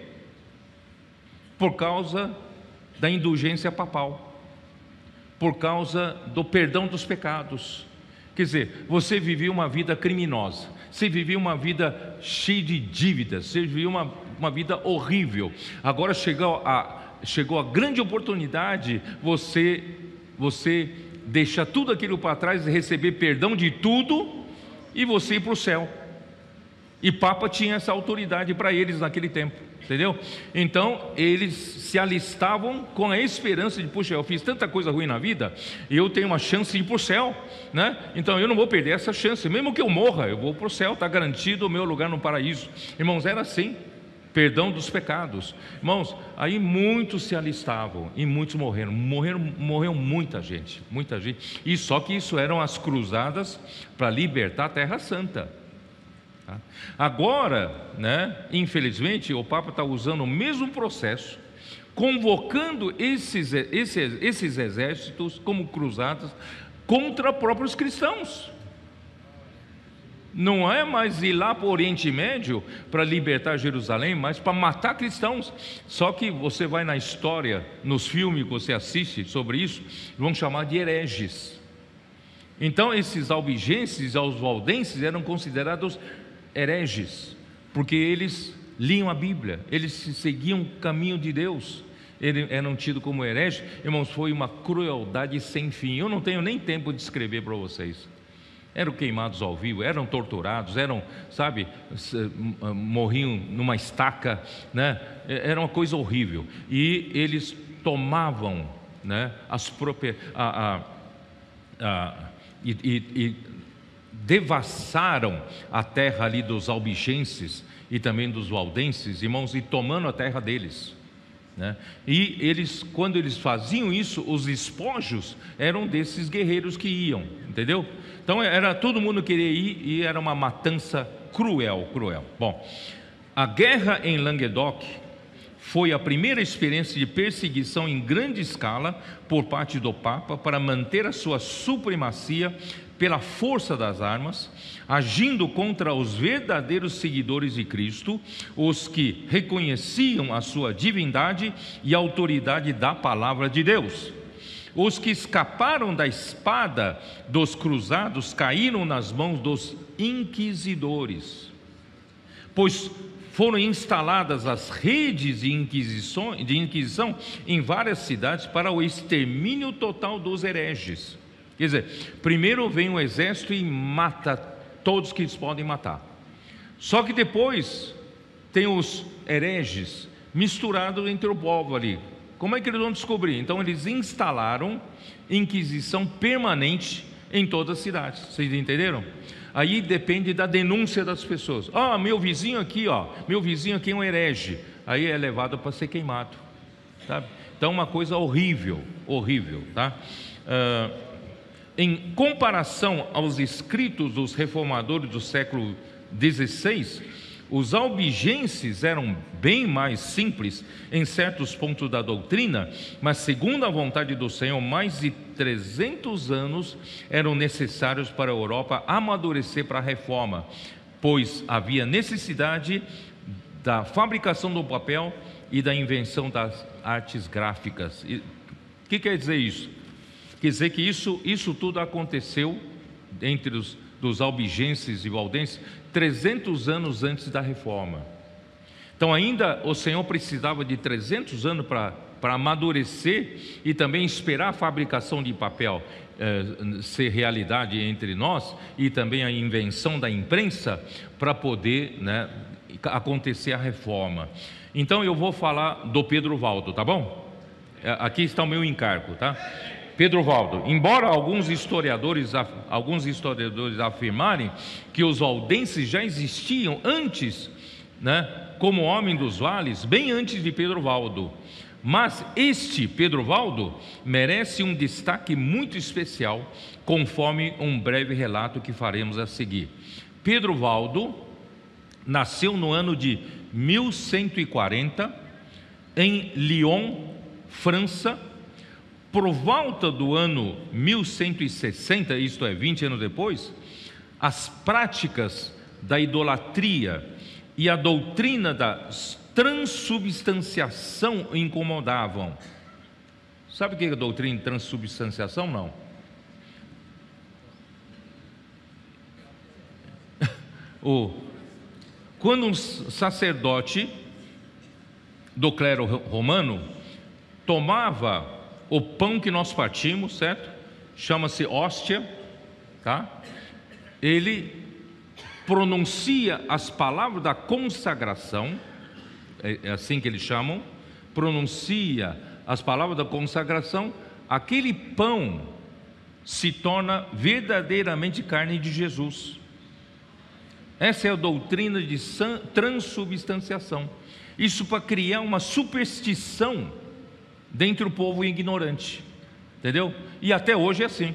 Por causa da indulgência papal, por causa do perdão dos pecados. Quer dizer, você vivia uma vida criminosa, você vivia uma vida cheia de dívidas, você vivia uma vida horrível. Agora chegou a grande oportunidade, você deixa tudo aquilo para trás e receber perdão de tudo, e você ir para o céu. E Papa tinha essa autoridade para eles naquele tempo, entendeu? Então eles se alistavam com a esperança de: puxa, eu fiz tanta coisa ruim na vida, e eu tenho uma chance de ir para o céu, né? Então eu não vou perder essa chance, mesmo que eu morra, eu vou para o céu, está garantido o meu lugar no paraíso. Irmãos, era assim. Perdão dos pecados. Irmãos, aí muitos se alistavam e muitos morreram. Morreu muita gente. E só que isso eram as cruzadas para libertar a Terra Santa. Agora, né, infelizmente, o Papa está usando o mesmo processo, convocando esses exércitos como cruzadas contra próprios cristãos. Não é mais ir lá para o Oriente Médio para libertar Jerusalém, mas para matar cristãos. Só que você vai na história, nos filmes que você assiste sobre isso, vão chamar de hereges. Então esses albigenses, os valdenses eram considerados hereges, porque eles liam a Bíblia, eles seguiam o caminho de Deus, eles eram tidos como hereges. Irmãos, foi uma crueldade sem fim. Eu não tenho nem tempo de escrever para vocês. Eram queimados ao vivo, eram torturados, morriam numa estaca, né? Era uma coisa horrível. E eles tomavam, né, e devassaram a terra ali dos albigenses e também dos valdenses, irmãos, e tomando a terra deles. né? E eles, quando eles faziam isso, os espojos eram desses guerreiros que iam, entendeu? Então era, todo mundo queria ir e era uma matança cruel. Bom, a guerra em Languedoc foi a primeira experiência de perseguição em grande escala por parte do Papa para manter a sua supremacia pela força das armas, agindo contra os verdadeiros seguidores de Cristo, os que reconheciam a sua divindade e a autoridade da palavra de Deus. Os que escaparam da espada dos cruzados caíram nas mãos dos inquisidores, pois foram instaladas as redes de inquisição em várias cidades para o extermínio total dos hereges. Quer dizer, primeiro vem o exército e mata todos que eles podem matar. Só que depois tem os hereges misturados entre o povo ali. Como é que eles vão descobrir? Então eles instalaram inquisição permanente em todas as cidades. Vocês entenderam? Aí depende da denúncia das pessoas. Meu vizinho aqui é um herege. Aí é levado para ser queimado, sabe? Então uma coisa horrível, tá? Em comparação aos escritos dos reformadores do século XVI, os albigenses eram bem mais simples em certos pontos da doutrina, mas segundo a vontade do Senhor, mais de 300 anos eram necessários para a Europa amadurecer para a reforma, pois havia necessidade da fabricação do papel e da invenção das artes gráficas. O que quer dizer isso? Quer dizer que isso tudo aconteceu entre dos albigenses e valdenses 300 anos antes da reforma. Então ainda o Senhor precisava de 300 anos para amadurecer e também esperar a fabricação de papel ser realidade entre nós, e também a invenção da imprensa para poder, né, acontecer a reforma. Então eu vou falar do Pedro Valdo, tá bom? Aqui está o meu encargo, tá? Pedro Valdo, embora alguns historiadores afirmarem que os valdenses já existiam antes, né, como homem dos vales, bem antes de Pedro Valdo, mas este Pedro Valdo merece um destaque muito especial, conforme um breve relato que faremos a seguir. Pedro Valdo nasceu no ano de 1140 em Lyon, França. Por volta do ano 1160, isto é, 20 anos depois, as práticas da idolatria e a doutrina da transubstanciação o incomodavam. Sabe o que é a doutrina de transubstanciação? Não. Quando um sacerdote do clero romano tomava o pão que nós partimos, certo? Chama-se hóstia, tá? Ele pronuncia as palavras da consagração, é assim que eles chamam, pronuncia as palavras da consagração, aquele pão se torna verdadeiramente carne de Jesus. Essa é a doutrina de transubstanciação. Isso para criar uma superstição dentre o povo ignorante, entendeu? E até hoje é assim,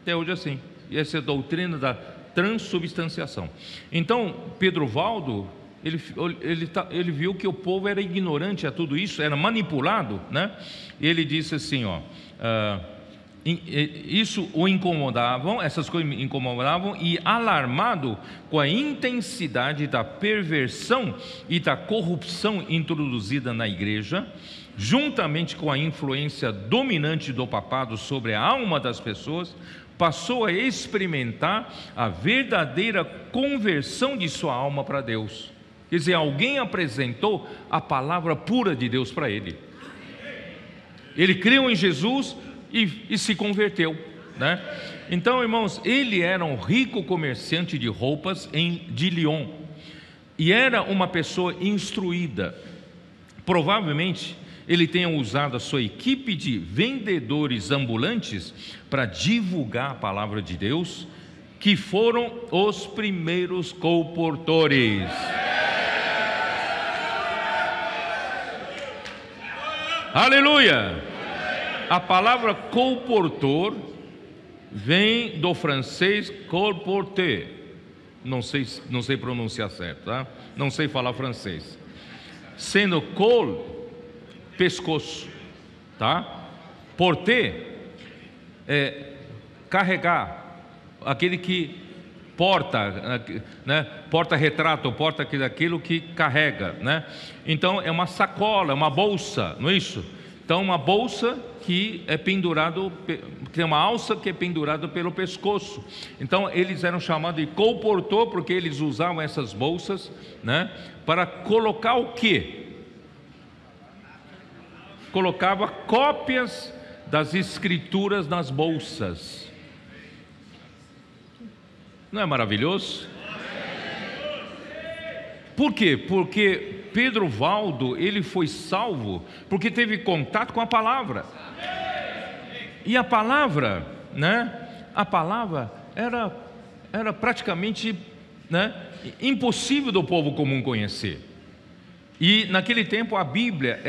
E essa é a doutrina da transubstanciação. Então, Pedro Valdo, ele viu que o povo era ignorante a tudo isso, era manipulado, né? E ele disse assim, isso o incomodavam, essas coisas me incomodavam, e alarmado com a intensidade da perversão e da corrupção introduzida na igreja, juntamente com a influência dominante do papado sobre a alma das pessoas, passou a experimentar a verdadeira conversão de sua alma para Deus. Quer dizer, alguém apresentou a palavra pura de Deus para ele. Ele creu em Jesus e se converteu, né? Então, irmãos, ele era um rico comerciante de roupas de Lyon e era uma pessoa instruída. Provavelmente ele tenha usado a sua equipe de vendedores ambulantes para divulgar a palavra de Deus, que foram os primeiros colportores. Aleluia! A palavra colportor vem do francês colporter. Não sei pronunciar certo, tá? Não sei falar francês. Sendo col, pescoço, tá? Porter é carregar, aquele que porta, né? Porta-retrato, porta aquilo que carrega, né? Então é uma sacola, uma bolsa, não é isso? Então uma bolsa que é pendurado, tem uma alça que é pendurada pelo pescoço. Então eles eram chamados de colportor porque eles usavam essas bolsas, né? Para colocar o quê? Colocava cópias das escrituras nas bolsas. Não é maravilhoso? Por quê? Porque Pedro Valdo, ele foi salvo porque teve contato com a palavra. E a palavra, né? A palavra era praticamente, né, impossível do povo comum conhecer. E naquele tempo a Bíblia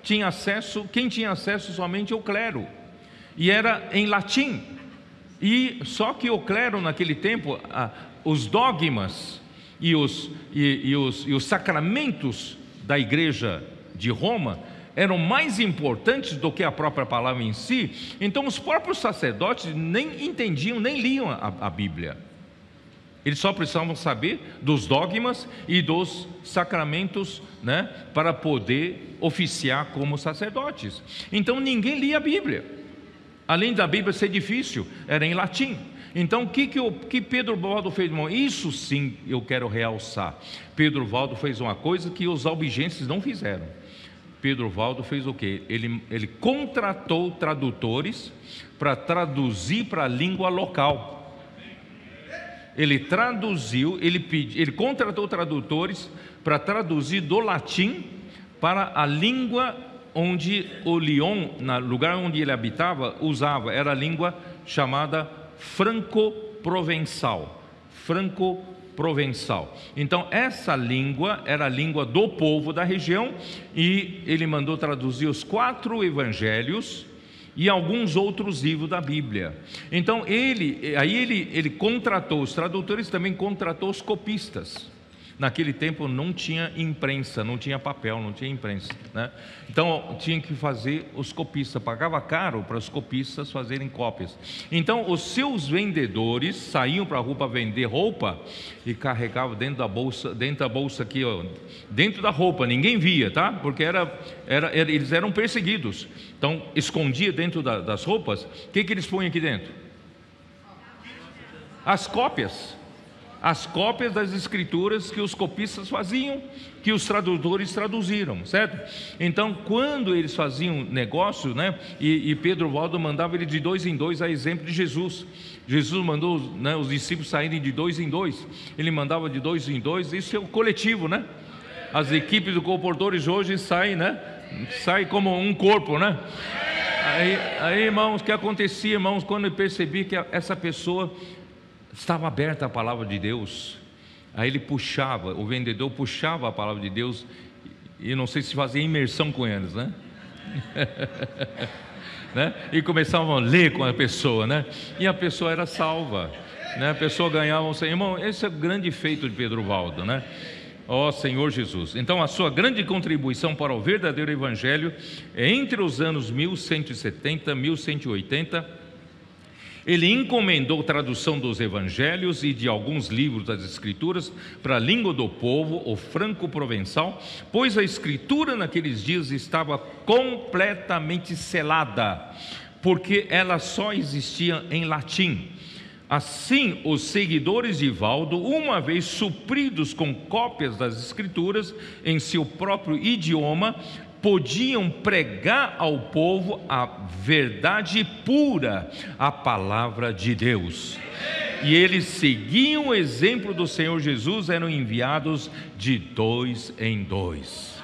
tinha acesso, quem tinha acesso somente o clero. E era em latim. E só que o clero naquele tempo, os dogmas e os sacramentos da igreja de Roma eram mais importantes do que a própria palavra em si. Então os próprios sacerdotes nem entendiam, nem liam a Bíblia. Eles só precisavam saber dos dogmas e dos sacramentos, né, para poder oficiar como sacerdotes. Então ninguém lia a Bíblia. Além da Bíblia ser difícil, era em latim. Então o que Pedro Valdo fez, irmão? Isso sim eu quero realçar. Pedro Valdo fez uma coisa que os albigenses não fizeram. Pedro Valdo fez o quê? Ele contratou tradutores para traduzir para a língua local. Ele traduziu, ele contratou tradutores para traduzir do latim para a língua onde o Lyon, no lugar onde ele habitava, usava. Era a língua chamada franco-provençal. Franco-provençal. Então essa língua era a língua do povo da região, e ele mandou traduzir os 4 evangelhos e alguns outros livros da Bíblia. Então ele contratou os tradutores, também contratou os copistas. Naquele tempo não tinha imprensa, não tinha papel, não tinha imprensa, né? Então tinha que fazer os copistas, pagava caro para os copistas fazerem cópias. Então os seus vendedores saíam para a rua para vender roupa e carregavam dentro da bolsa aqui, ó, dentro da roupa, ninguém via, tá? Porque eles eram perseguidos. Então escondia dentro das roupas. O que eles põem aqui dentro? As cópias das escrituras que os copistas faziam, que os tradutores traduziram, certo? Então quando eles faziam negócio, né, e Pedro Valdo mandava ele de 2 em 2, a exemplo de Jesus. Jesus mandou, né, os discípulos saírem de 2 em 2, ele mandava de 2 em 2, isso é o coletivo, né? As equipes de colportores hoje saem, né? Sai como um corpo, né? Aí irmãos, o que acontecia, irmãos, quando eu percebi que essa pessoa estava aberta a palavra de Deus, aí ele puxava, o vendedor puxava a palavra de Deus, e não sei se fazia imersão com eles, né? Né? E começavam a ler com a pessoa, né? E a pessoa era salva, né? A pessoa ganhava um... Irmão, esse é o grande feito de Pedro Valdo, né? Ó Senhor Jesus. Então a sua grande contribuição para o verdadeiro evangelho é entre os anos 1170 e 1180. Ele encomendou tradução dos evangelhos e de alguns livros das escrituras para a língua do povo, o franco-provençal, pois a escritura naqueles dias estava completamente selada, porque ela só existia em latim. Assim, os seguidores de Valdo, uma vez supridos com cópias das escrituras em seu próprio idioma, podiam pregar ao povo a verdade pura, a palavra de Deus. E eles seguiam o exemplo do Senhor Jesus, eram enviados de 2 em 2.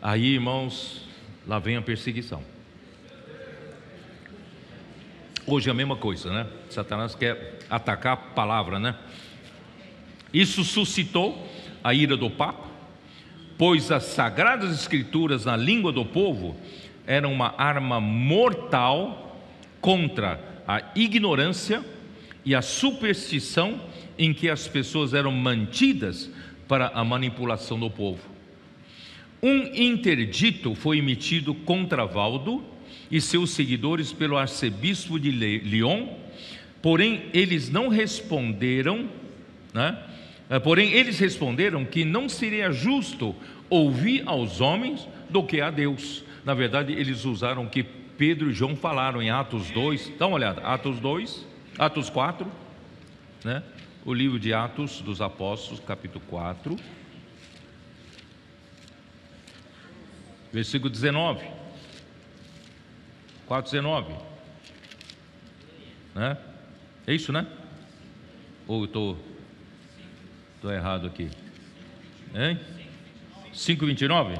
Aí, irmãos, lá vem a perseguição. Hoje é a mesma coisa, né? Satanás quer atacar a palavra, né? Isso suscitou a ira do Papa. pois as sagradas escrituras na língua do povo eram uma arma mortal contra a ignorância e a superstição em que as pessoas eram mantidas para a manipulação do povo. Um interdito foi emitido contra Valdo e seus seguidores pelo arcebispo de Lyon, porém eles responderam que não seria justo ouvir aos homens do que a Deus. Na verdade, eles usaram o que Pedro e João falaram em Atos 2. Dá uma olhada, Atos 2, Atos 4, o livro de Atos dos Apóstolos, capítulo 4, versículo 19. 4:19, né? É isso, né? Ou eu estou errado aqui? 5:29.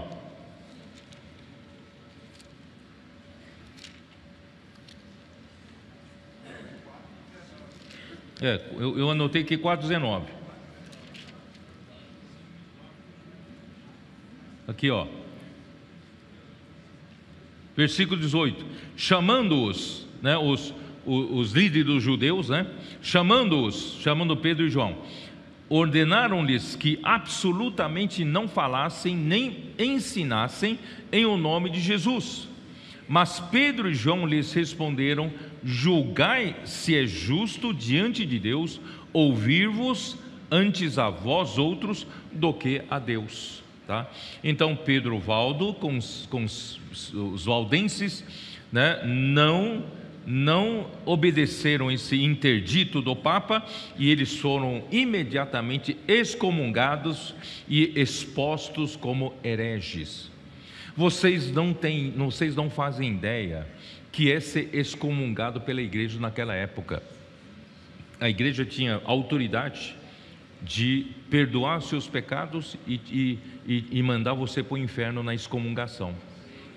Eu anotei aqui 4:19. Aqui, ó. Versículo 18: chamando-os, os líderes dos judeus, chamando Pedro e João, ordenaram-lhes que absolutamente não falassem nem ensinassem em o nome de Jesus. Mas Pedro e João lhes responderam: julgai se é justo diante de Deus ouvir-vos antes a vós outros do que a Deus. Então Pedro Valdo com os valdenses, não obedeceram esse interdito do Papa, e eles foram imediatamente excomungados e expostos como hereges. Vocês não fazem ideia que é ser excomungado pela igreja naquela época. A igreja tinha autoridade de perdoar seus pecados e mandar você para o inferno na excomungação,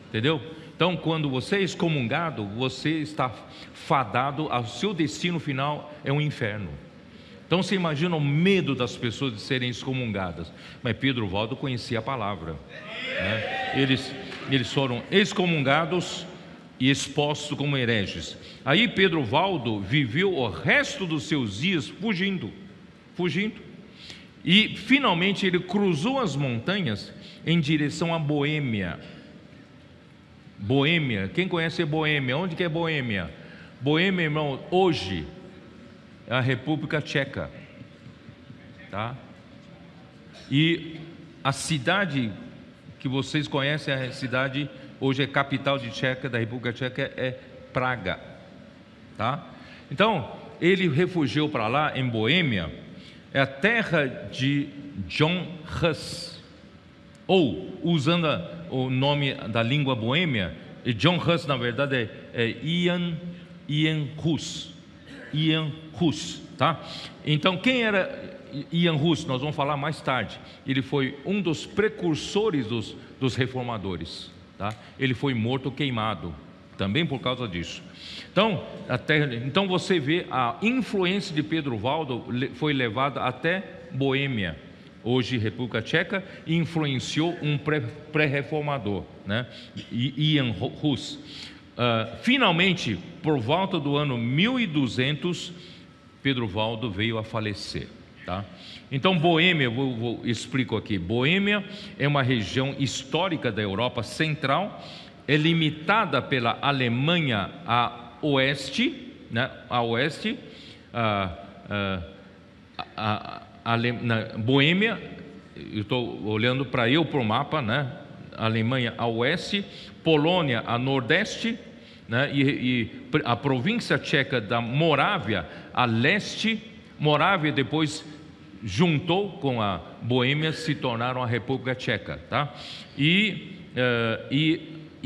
entendeu? Então, quando você é excomungado, você está fadado, ao seu destino final é um inferno. Então você imagina o medo das pessoas de serem excomungadas. Mas Pedro Valdo conhecia a palavra, Eles foram excomungados e expostos como hereges. Aí Pedro Valdo viveu o resto dos seus dias fugindo, e finalmente ele cruzou as montanhas em direção à Boêmia. Quem conhece Boêmia? Onde que é Boêmia? Boêmia, irmão, hoje é a República Tcheca, E a cidade que vocês conhecem, a cidade hoje é capital de Tcheca, da República Tcheca, é Praga, Então ele refugiou para lá, em Boêmia. É a terra de John Hus, ou usando o nome da língua boêmia, John Hus na verdade é Ian Hus, Então quem era Ian Hus? Nós vamos falar mais tarde. Ele foi um dos precursores dos reformadores, Ele foi morto queimado, também por causa disso. Então você vê a influência de Pedro Valdo foi levada até Boêmia, hoje República Tcheca, e influenciou um pré-reformador, Ian Hus. Finalmente, por volta do ano 1200, Pedro Valdo veio a falecer, Então Boêmia, eu explico aqui. Boêmia é uma região histórica da Europa Central, é limitada pela Alemanha a oeste, Boêmia, eu estou olhando para o mapa, Alemanha a oeste, Polônia a nordeste, e a província tcheca da Morávia a leste. Morávia depois juntou com a Boêmia, se tornaram a República Tcheca, E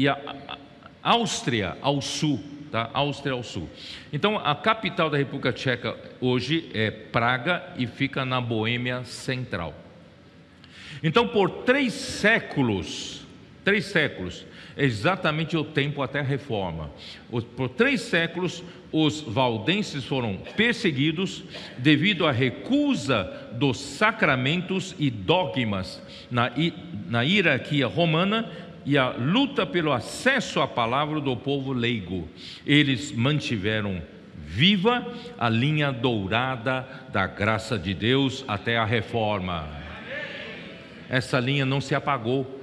a Áustria ao sul, Áustria ao sul. Então a capital da República Tcheca hoje é Praga e fica na Boêmia Central. Então por 3 séculos 3 séculos, é exatamente o tempo até a reforma. Por 3 séculos, os valdenses foram perseguidos devido à recusa dos sacramentos e dogmas na hierarquia romana e a luta pelo acesso à palavra do povo leigo. Eles mantiveram viva a linha dourada da graça de Deus até a reforma. Essa linha não se apagou.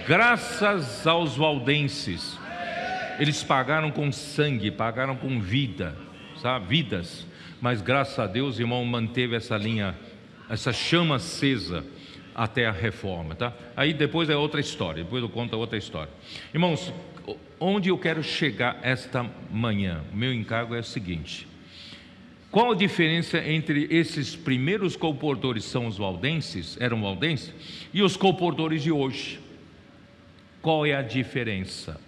Graças aos valdenses, eles pagaram com sangue, pagaram com vida, sabe? Vidas, mas graças a Deus, irmão, manteve essa linha, essa chama acesa até a reforma, tá? Aí depois é outra história, depois eu conto outra história. Irmãos, onde eu quero chegar esta manhã? O meu encargo é o seguinte: qual a diferença entre esses primeiros colportores, são os valdenses, eram valdenses, e os colportores de hoje? Qual é a diferença?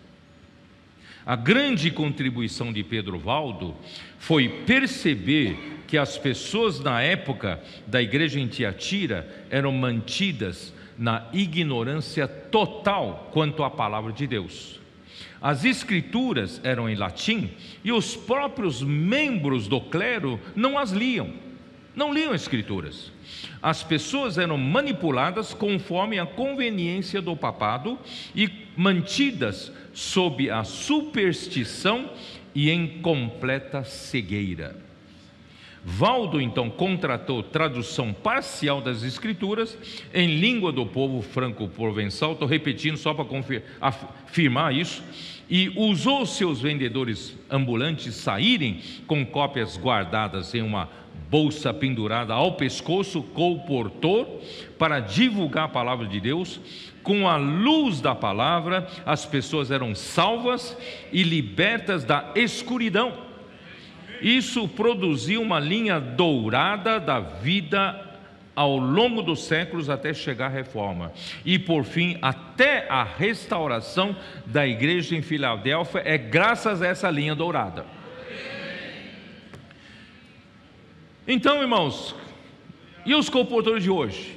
A grande contribuição de Pedro Valdo foi perceber que as pessoas na época da igreja em Tiatira eram mantidas na ignorância total quanto à palavra de Deus. As escrituras eram em latim e os próprios membros do clero não as liam, não liam escrituras. As pessoas eram manipuladas conforme a conveniência do papado e mantidas sob a superstição e em completa cegueira. Valdo então contratou tradução parcial das escrituras em língua do povo franco-provençal, estou repetindo só para afirmar isso, e usou seus vendedores ambulantes saírem com cópias guardadas em uma bolsa pendurada ao pescoço, colportor, para divulgar a palavra de Deus. Com a luz da palavra, as pessoas eram salvas e libertas da escuridão. Isso produziu uma linha dourada da vida ao longo dos séculos até chegar à reforma. E por fim, até a restauração da igreja em Filadélfia, é graças a essa linha dourada. Então, irmãos, e os colportores de hoje?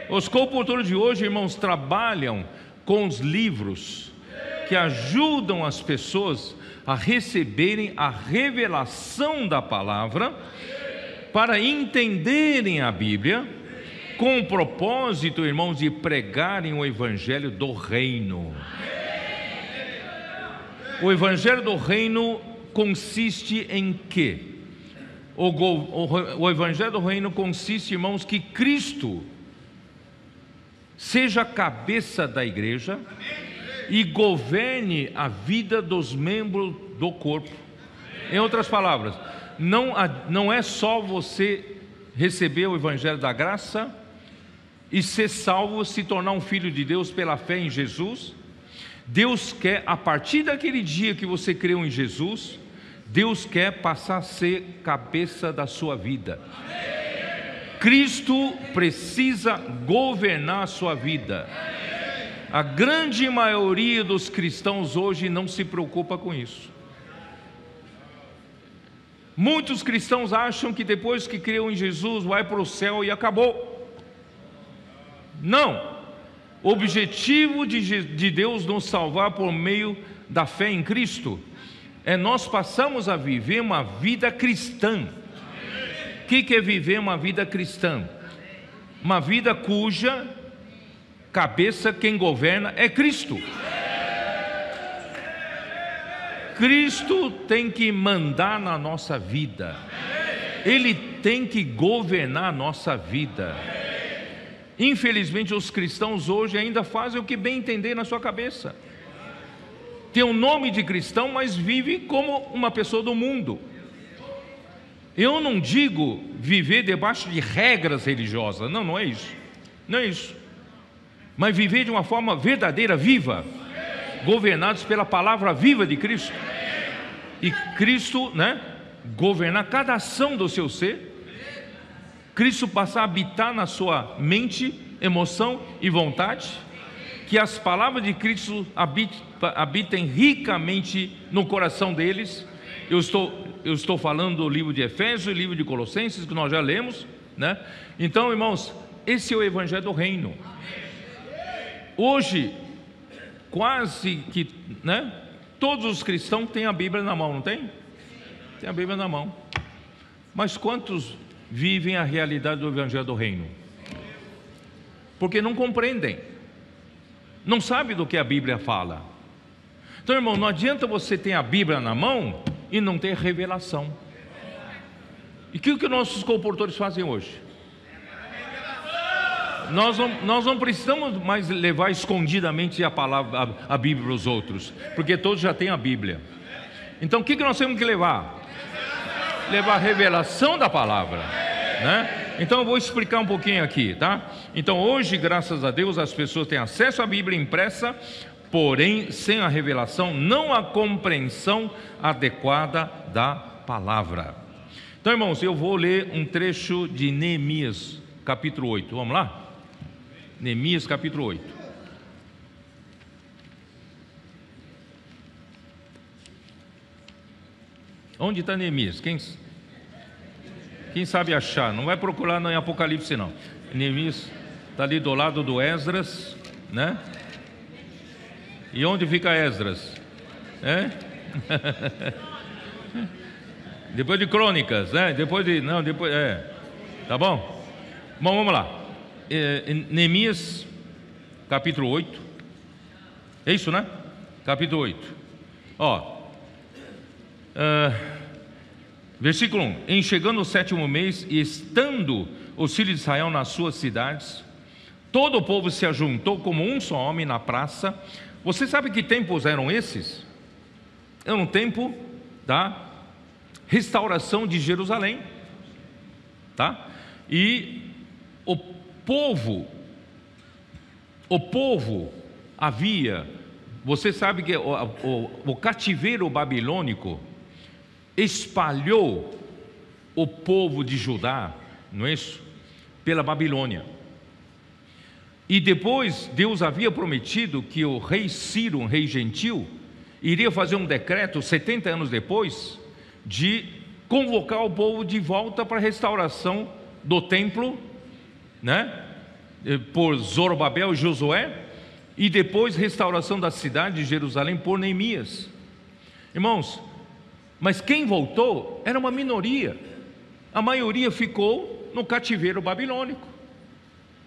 Os colportores de hoje, irmãos, trabalham com os livros que ajudam as pessoas a receberem a revelação da palavra, para entenderem a Bíblia, com o propósito, irmãos, de pregarem o evangelho do reino. O evangelho do reino consiste em quê? O evangelho do reino consiste, irmãos, que Cristo seja a cabeça da igreja e governe a vida dos membros do corpo. Em outras palavras, não é só você receber o evangelho da graça e ser salvo, se tornar um filho de Deus pela fé em Jesus. Deus quer, a partir daquele dia que você creu em Jesus, Deus quer passar a ser cabeça da sua vida. Cristo precisa governar a sua vida. A grande maioria dos cristãos hoje não se preocupa com isso. Muitos cristãos acham que depois que creu em Jesus vai para o céu e acabou. Não. O objetivo de Deus nos salvar por meio da fé em Cristo é nós passamos a viver uma vida cristã. O que é viver uma vida cristã? Uma vida cuja cabeça, quem governa é Cristo. Cristo tem que mandar na nossa vida. Ele tem que governar a nossa vida. Infelizmente os cristãos hoje ainda fazem o que bem entender na sua cabeça. Tem o nome de cristão, mas vive como uma pessoa do mundo. Eu não digo viver debaixo de regras religiosas, não é isso. Não é isso. Mas viver de uma forma verdadeira, viva, governados pela palavra viva de Cristo. E Cristo, governar cada ação do seu ser. Cristo passar a habitar na sua mente, emoção e vontade. Que as palavras de Cristo habitem ricamente no coração deles. Eu estou falando do livro de Efésios e livro de Colossenses, que nós já lemos, Então, irmãos, esse é o evangelho do reino. Hoje, quase que, né? Todos os cristãos têm a Bíblia na mão, não tem? Tem a Bíblia na mão. Mas quantos vivem a realidade do Evangelho do Reino? Porque não compreendem, não sabem do que a Bíblia fala. Então, irmão, não adianta você ter a Bíblia na mão e não ter revelação. E o que nossos comportores fazem hoje? Nós não precisamos mais levar escondidamente a Bíblia para os outros, porque todos já têm a Bíblia. Então o que nós temos que levar? Levar a revelação da palavra, né? Então eu vou explicar um pouquinho aqui, tá? Então hoje, graças a Deus, as pessoas têm acesso à Bíblia impressa, porém sem a revelação, não há compreensão adequada da palavra. Então, irmãos, eu vou ler um trecho de Neemias, capítulo 8. Vamos lá? Neemias, capítulo 8. Onde está Neemias? Quem sabe achar? Não vai procurar em Apocalipse, não. Neemias está ali do lado do Esdras, né? E onde fica Esdras? Depois de Crônicas, né? Depois, tá bom? Bom, vamos lá. Neemias, capítulo 8. É isso, né? Capítulo 8. Versículo 1: Em chegando o 7º mês, e estando os filhos de Israel nas suas cidades, todo o povo se ajuntou como um só homem na praça. Você sabe que tempos eram esses? Era um tempo da restauração de Jerusalém, tá? E o povo havia, você sabe que o cativeiro babilônico espalhou o povo de Judá, não é isso? Pela Babilônia. E depois Deus havia prometido que o rei Ciro, um rei gentil, iria fazer um decreto 70 anos depois de convocar o povo de volta para a restauração do templo, né? Por Zorobabel e Josué, e depois restauração da cidade de Jerusalém por Neemias. Irmãos, mas quem voltou era uma minoria. A maioria ficou no cativeiro babilônico,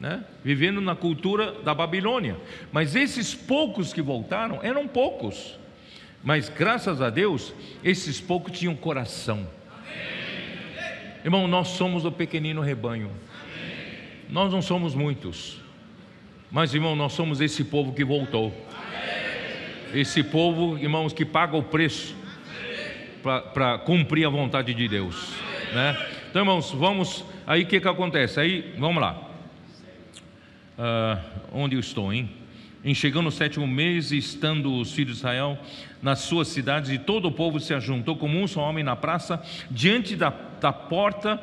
né? Vivendo na cultura da Babilônia. Mas esses poucos que voltaram eram poucos. Mas graças a Deus, esses poucos tinham coração. Irmão, nós somos o pequenino rebanho. Nós não somos muitos, mas, irmão, nós somos esse povo que voltou. Esse povo, irmãos, que paga o preço para cumprir a vontade de Deus, né? Então, irmãos, vamos. Aí o que acontece? Aí, vamos lá. Onde eu estou, hein? Em chegando o 7º mês, e estando os filhos de Israel nas suas cidades, e todo o povo se ajuntou como um só homem na praça, diante da porta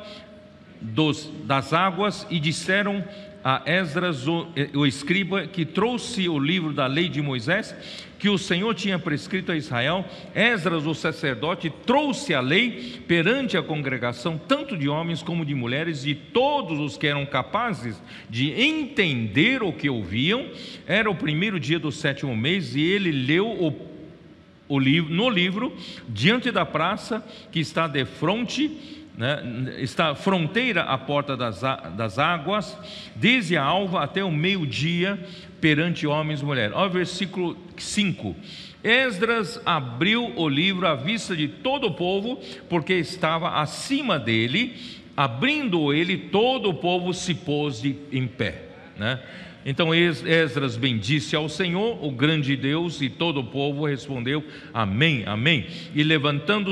das águas, e disseram a Esdras, o escriba, que trouxe o livro da lei de Moisés, que o Senhor tinha prescrito a Israel. Esdras, o sacerdote, trouxe a lei perante a congregação, tanto de homens como de mulheres, e todos os que eram capazes de entender o que ouviam. Era o 1º dia do 7º mês, e ele leu no livro, diante da praça que está de fronte, né, está fronteira à porta das águas, desde a alva até o meio-dia, perante homens e mulheres. Olha o versículo 5. Esdras abriu o livro à vista de todo o povo, porque estava acima dele. Abrindo ele, todo o povo se pôs em pé, né? Então Esdras bendisse ao Senhor, o grande Deus, e todo o povo respondeu: amém, amém. E levantando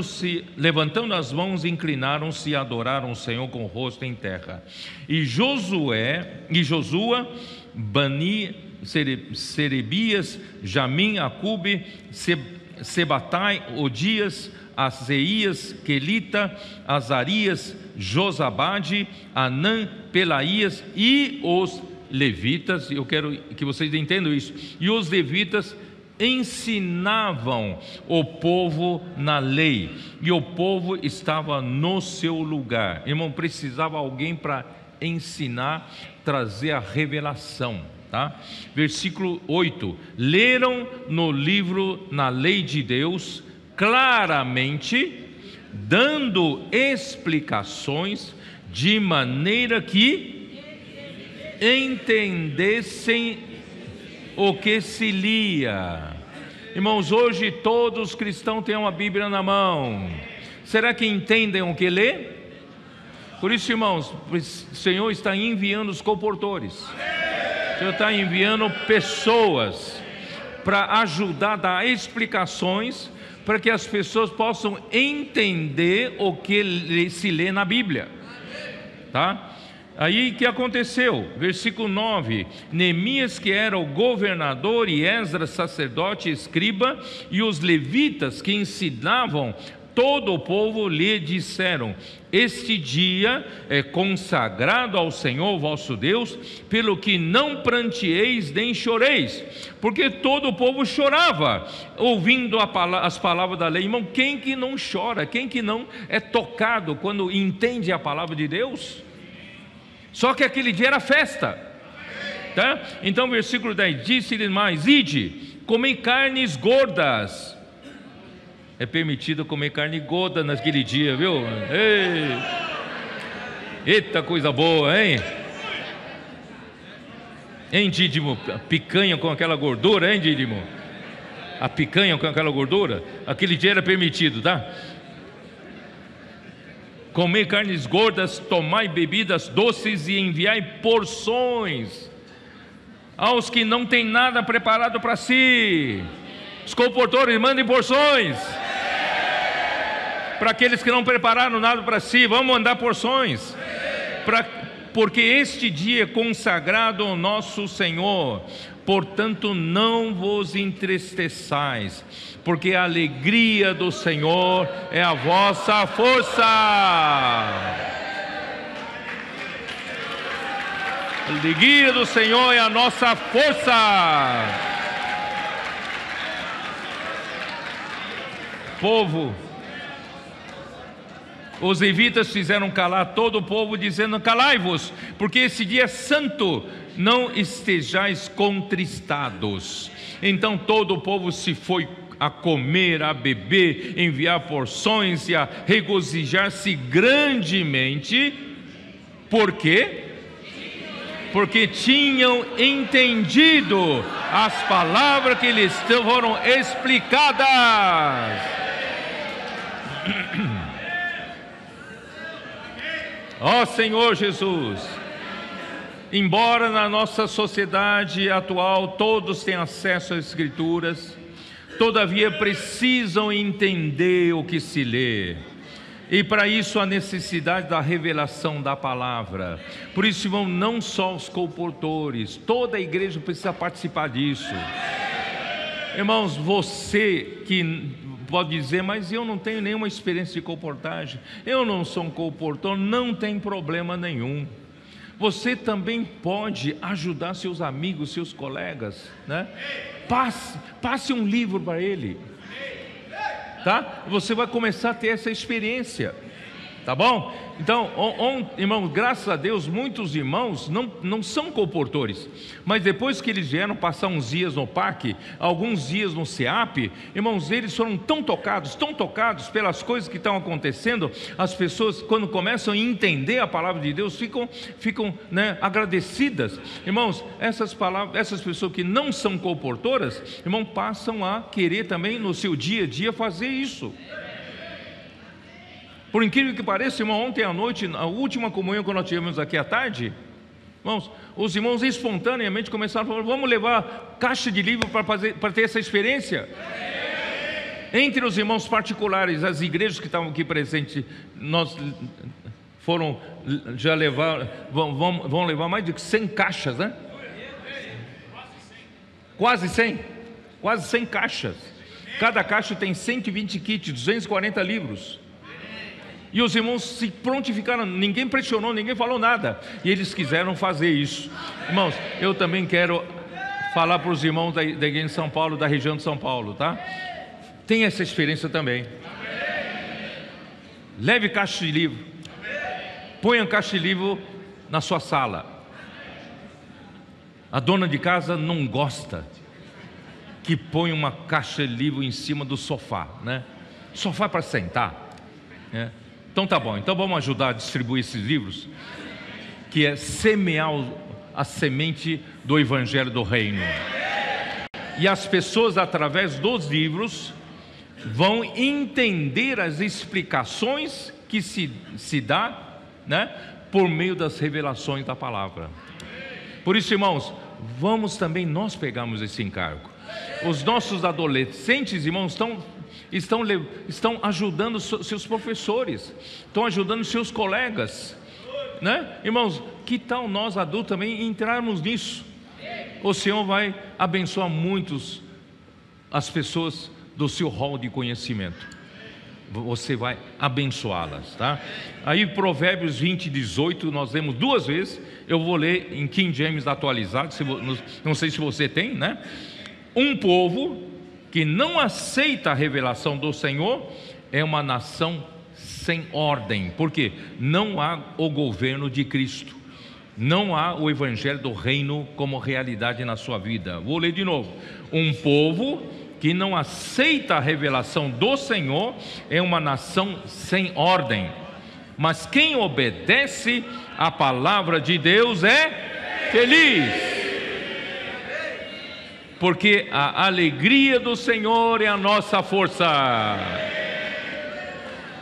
as mãos, inclinaram-se e adoraram o Senhor com o rosto em terra. E Josua, Bani, Serebias, Jamim, Acube, Sebatai, Odias, Azeias, Quelita, Azarias, Josabade, Anã, Pelaías e os levitas. Eu quero que vocês entendam isso. E os levitas ensinavam o povo na lei, e o povo estava no seu lugar. Irmão, precisava alguém para ensinar, trazer a revelação, tá? Versículo 8: leram no livro, na lei de Deus, claramente, dando explicações, de maneira que entendessem o que se lia. Irmãos, hoje todos os cristãos têm uma Bíblia na mão. Será que entendem o que lê? Por isso, irmãos, o Senhor está enviando os comportores. O Senhor está enviando pessoas para ajudar a dar explicações, para que as pessoas possam entender o que se lê na Bíblia, tá? Aí que aconteceu? Versículo 9: Neemias, que era o governador, e Esdras, sacerdote e escriba, e os levitas que ensinavam todo o povo, lhe disseram: este dia é consagrado ao Senhor vosso Deus, pelo que não pranteeis nem choreis. Porque todo o povo chorava ouvindo as palavras da lei. Irmão, quem que não chora? Quem que não é tocado quando entende a palavra de Deus? Só que aquele dia era festa, tá? Então versículo 10: disse-lhes mais: ide, comei carnes gordas. É permitido comer carne gorda naquele dia, viu? Ei! Eita coisa boa, hein? Hein, Dídimo? Picanha com aquela gordura, hein, Dídimo? A picanha com aquela gordura, aquele dia era permitido, tá? Comei carnes gordas, tomai bebidas doces e enviai porções aos que não têm nada preparado para si. Os comportores, mandem porções para aqueles que não prepararam nada para si. Vamos mandar porções, porque este dia é consagrado ao nosso Senhor. Portanto, não vos entristeçais, porque a alegria do Senhor é a vossa força. A alegria do Senhor é a nossa força. Povo, os levitas fizeram calar todo o povo, dizendo: calai-vos, porque esse dia é santo, não estejais contristados. Então todo o povo se foi a comer, a beber, enviar porções e a regozijar-se grandemente. Por quê? Porque tinham entendido as palavras que lhes foram explicadas. Ó Senhor Jesus, embora na nossa sociedade atual todos tenham acesso às Escrituras, todavia precisam entender o que se lê, e para isso a necessidade da revelação da palavra. Por isso, irmão, não só os comportores, toda a igreja precisa participar disso. Irmãos, você que pode dizer: mas eu não tenho nenhuma experiência de comportagem, eu não sou um comportor, não tem problema nenhum. Você também pode ajudar seus amigos, seus colegas, né? Passe um livro para ele, tá? Você vai começar a ter essa experiência, tá bom? Então, irmãos, graças a Deus, muitos irmãos não são comportores, mas depois que eles vieram passar uns dias no PAC, alguns dias no CEAP, irmãos, eles foram tão tocados pelas coisas que estão acontecendo. As pessoas, quando começam a entender a palavra de Deus, ficam, né, agradecidas. Irmãos, essas pessoas que não são comportoras, irmão, passam a querer também no seu dia a dia fazer isso. Por incrível que pareça, irmão, ontem à noite, a última comunhão que nós tivemos aqui à tarde, irmãos, os irmãos espontaneamente começaram a falar: vamos levar caixa de livro para ter essa experiência. Entre os irmãos particulares, as igrejas que estavam aqui presentes, nós vão levar mais de 100 caixas, né? Quase 100 caixas. Cada caixa tem 120 kits, 240 livros. E os irmãos se prontificaram, ninguém pressionou, ninguém falou nada, e eles quiseram fazer isso. Irmãos, eu também quero falar para os irmãos da igreja de São Paulo, da região de São Paulo, tá? Tem essa experiência também. Leve caixa de livro, ponha caixa de livro na sua sala. A dona de casa não gosta que põe uma caixa de livro em cima do sofá, né? Sofá para sentar, né? Então tá bom, então vamos ajudar a distribuir esses livros, que é semear a semente do Evangelho do Reino. E as pessoas, através dos livros, vão entender as explicações que se dá, né, por meio das revelações da palavra. Por isso, irmãos, vamos também nós pegarmos esse encargo. Os nossos adolescentes, irmãos, estão ajudando seus professores, estão ajudando seus colegas, né? Irmãos, que tal nós adultos também entrarmos nisso? O Senhor vai abençoar muitos as pessoas do seu hall de conhecimento. Você vai abençoá-las, tá? Aí Provérbios 20:18 nós lemos 2 vezes. Eu vou ler em King James atualizado, não sei se você tem, né? Um povo que não aceita a revelação do Senhor é uma nação sem ordem. Por quê? Não há o governo de Cristo, não há o Evangelho do Reino como realidade na sua vida. Vou ler de novo. Um povo que não aceita a revelação do Senhor é uma nação sem ordem, mas quem obedece à palavra de Deus é feliz, porque a alegria do Senhor é a nossa força.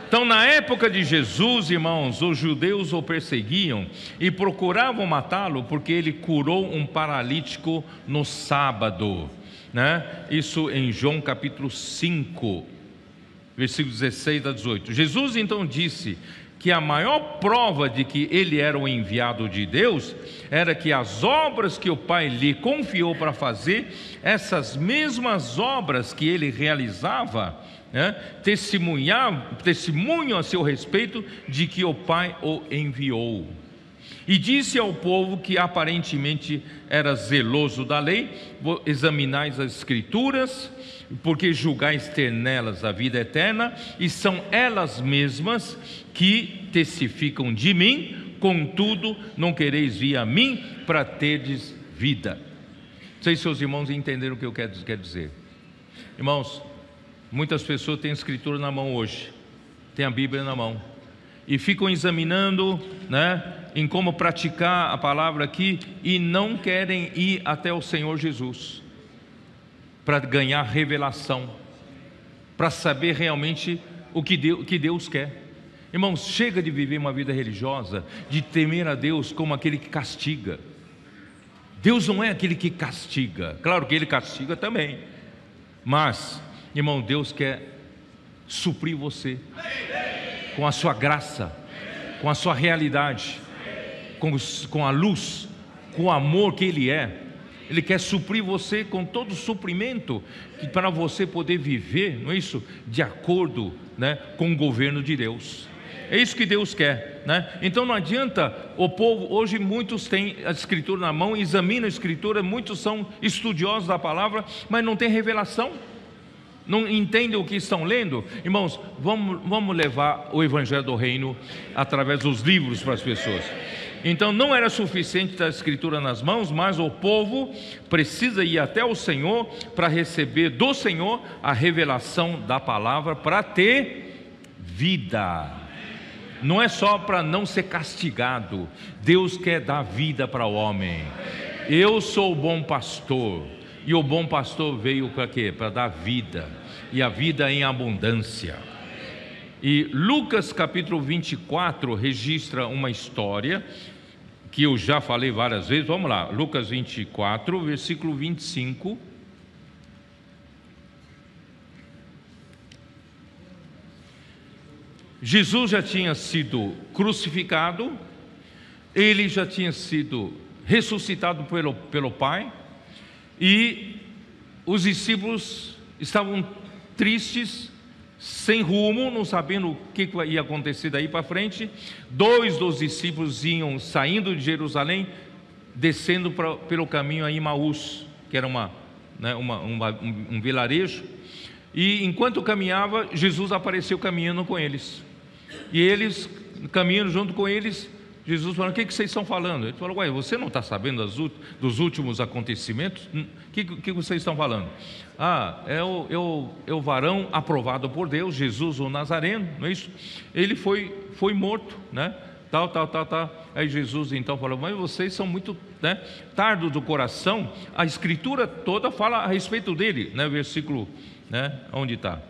Então, na época de Jesus, irmãos, os judeus o perseguiam e procuravam matá-lo porque ele curou um paralítico no sábado, né? Isso em João capítulo 5, versículos 16 a 18. Jesus então disse que a maior prova de que ele era o enviado de Deus era que as obras que o Pai lhe confiou para fazer, essas mesmas obras que ele realizava, né, testemunham a seu respeito de que o Pai o enviou. E disse ao povo que aparentemente era zeloso da lei: examinais as Escrituras, porque julgais ter nelas a vida eterna, e são elas mesmas que testificam de mim, contudo não quereis vir a mim para terdes vida. Não sei se seus irmãos entenderam o que eu quero dizer. Irmãos, muitas pessoas têm a Escritura na mão hoje, têm a Bíblia na mão, e ficam examinando, né, em como praticar a palavra aqui, e não querem ir até o Senhor Jesus para ganhar revelação, para saber realmente o que Deus quer. Irmãos, chega de viver uma vida religiosa, de temer a Deus como aquele que castiga. Deus não é aquele que castiga, claro que Ele castiga também, mas, irmão, Deus quer suprir você com a sua graça, com a sua realidade, com a luz, com o amor que Ele é. Ele quer suprir você com todo o suprimento para você poder viver, não é isso? De acordo, né, com o governo de Deus. É isso que Deus quer, né? Então não adianta o povo, hoje muitos têm a Escritura na mão, examinam a Escritura, muitos são estudiosos da palavra, mas não tem revelação, não entendem o que estão lendo. Irmãos, vamos levar o Evangelho do Reino através dos livros para as pessoas. Então não era suficiente ter a Escritura nas mãos, mas o povo precisa ir até o Senhor para receber do Senhor a revelação da palavra, para ter vida. Não é só para não ser castigado. Deus quer dar vida para o homem. Eu sou o bom pastor, e o bom pastor veio para quê? Para dar vida, e a vida em abundância. E Lucas capítulo 24 registra uma história que eu já falei várias vezes. Vamos lá, Lucas 24, versículo 25. Jesus já tinha sido crucificado, Ele já tinha sido ressuscitado pelo Pai, e os discípulos estavam tristes, sem rumo, não sabendo o que ia acontecer daí para frente. 2 dos discípulos iam saindo de Jerusalém, descendo pelo caminho a Imaús, que era um vilarejo, e enquanto caminhava, Jesus apareceu caminhando com eles, e eles caminhando junto com eles, Jesus falou: o que vocês estão falando? Ele falou: ué, você não está sabendo dos últimos acontecimentos? O que vocês estão falando? É o varão aprovado por Deus, Jesus o Nazareno, não é isso? Ele foi morto, né? Tal. Aí Jesus então falou: mas vocês são muito, né, tardos do coração. A Escritura toda fala a respeito dele, né? Versículo, né? Onde está?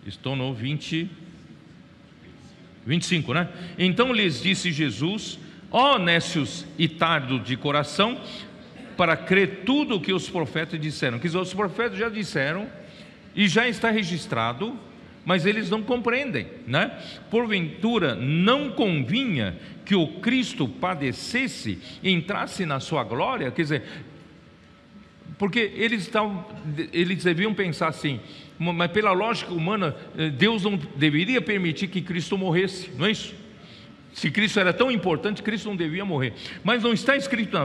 Estou no 25, né? Então lhes disse Jesus: ó nécios e tardos de coração, para crer tudo o que os profetas disseram. Que os profetas já disseram e já está registrado, mas eles não compreendem, né? Porventura não convinha que o Cristo padecesse e entrasse na sua glória? Quer dizer, porque eles deviam pensar assim: mas pela lógica humana, Deus não deveria permitir que Cristo morresse, não é isso? Se Cristo era tão importante, Cristo não devia morrer. Mas não está escrito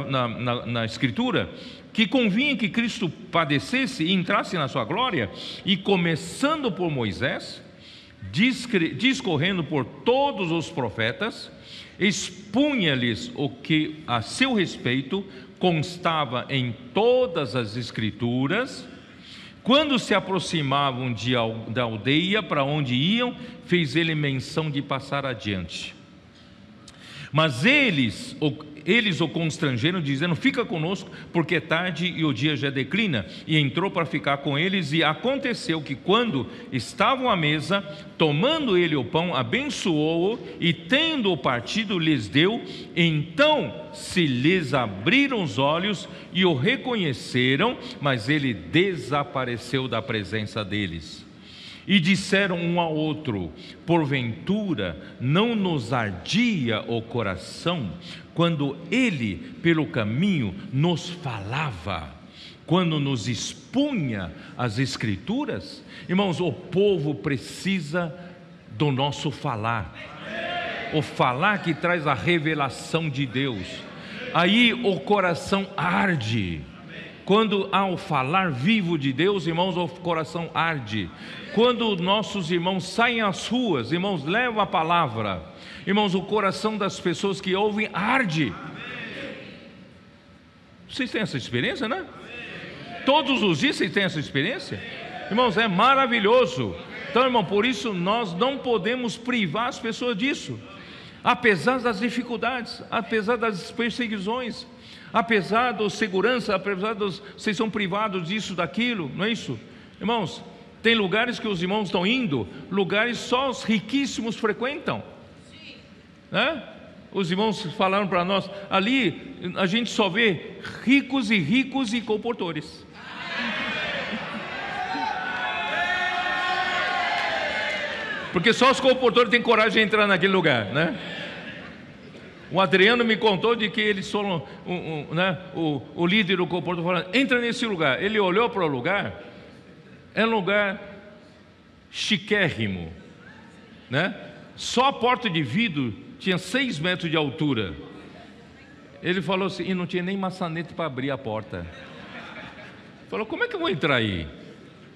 na Escritura que convinha que Cristo padecesse e entrasse na sua glória? E começando por Moisés, discorrendo por todos os profetas, expunha-lhes o que a seu respeito constava em todas as Escrituras. Quando se aproximavam da aldeia para onde iam, fez ele menção de passar adiante. Mas eles o constrangeram, dizendo: fica conosco, porque é tarde e o dia já declina. E entrou para ficar com eles. E aconteceu que, quando estavam à mesa, tomando ele o pão, abençoou-o e, tendo-o partido, lhes deu. Então se lhes abriram os olhos e o reconheceram, mas ele desapareceu da presença deles. E disseram um ao outro: porventura não nos ardia o coração quando ele pelo caminho nos falava, quando nos expunha as Escrituras? Irmãos, o povo precisa do nosso falar, o falar que traz a revelação de Deus. Aí o coração arde. Quando há o falar vivo de Deus, irmãos, o coração arde. Quando nossos irmãos saem às ruas, irmãos, levam a palavra, irmãos, o coração das pessoas que ouvem arde. Vocês têm essa experiência, né? Todos os dias vocês têm essa experiência? Irmãos, é maravilhoso. Então, irmão, por isso nós não podemos privar as pessoas disso. Apesar das dificuldades, apesar das perseguições, apesar da segurança, apesar dos, vocês são privados disso, daquilo, não é isso? Irmãos, tem lugares que os irmãos estão indo, lugares só os riquíssimos frequentam, né? Os irmãos falaram para nós: ali a gente só vê ricos e comportores. Porque só os comportores têm coragem de entrar naquele lugar, né? O Adriano me contou de que eles foram, né, o líder do comportor falando: entra nesse lugar. Ele olhou para o lugar, é um lugar chiquérrimo, né? Só a porta de vidro tinha 6 metros de altura. Ele falou assim, e não tinha nem maçaneta para abrir a porta. Falou: como é que eu vou entrar aí?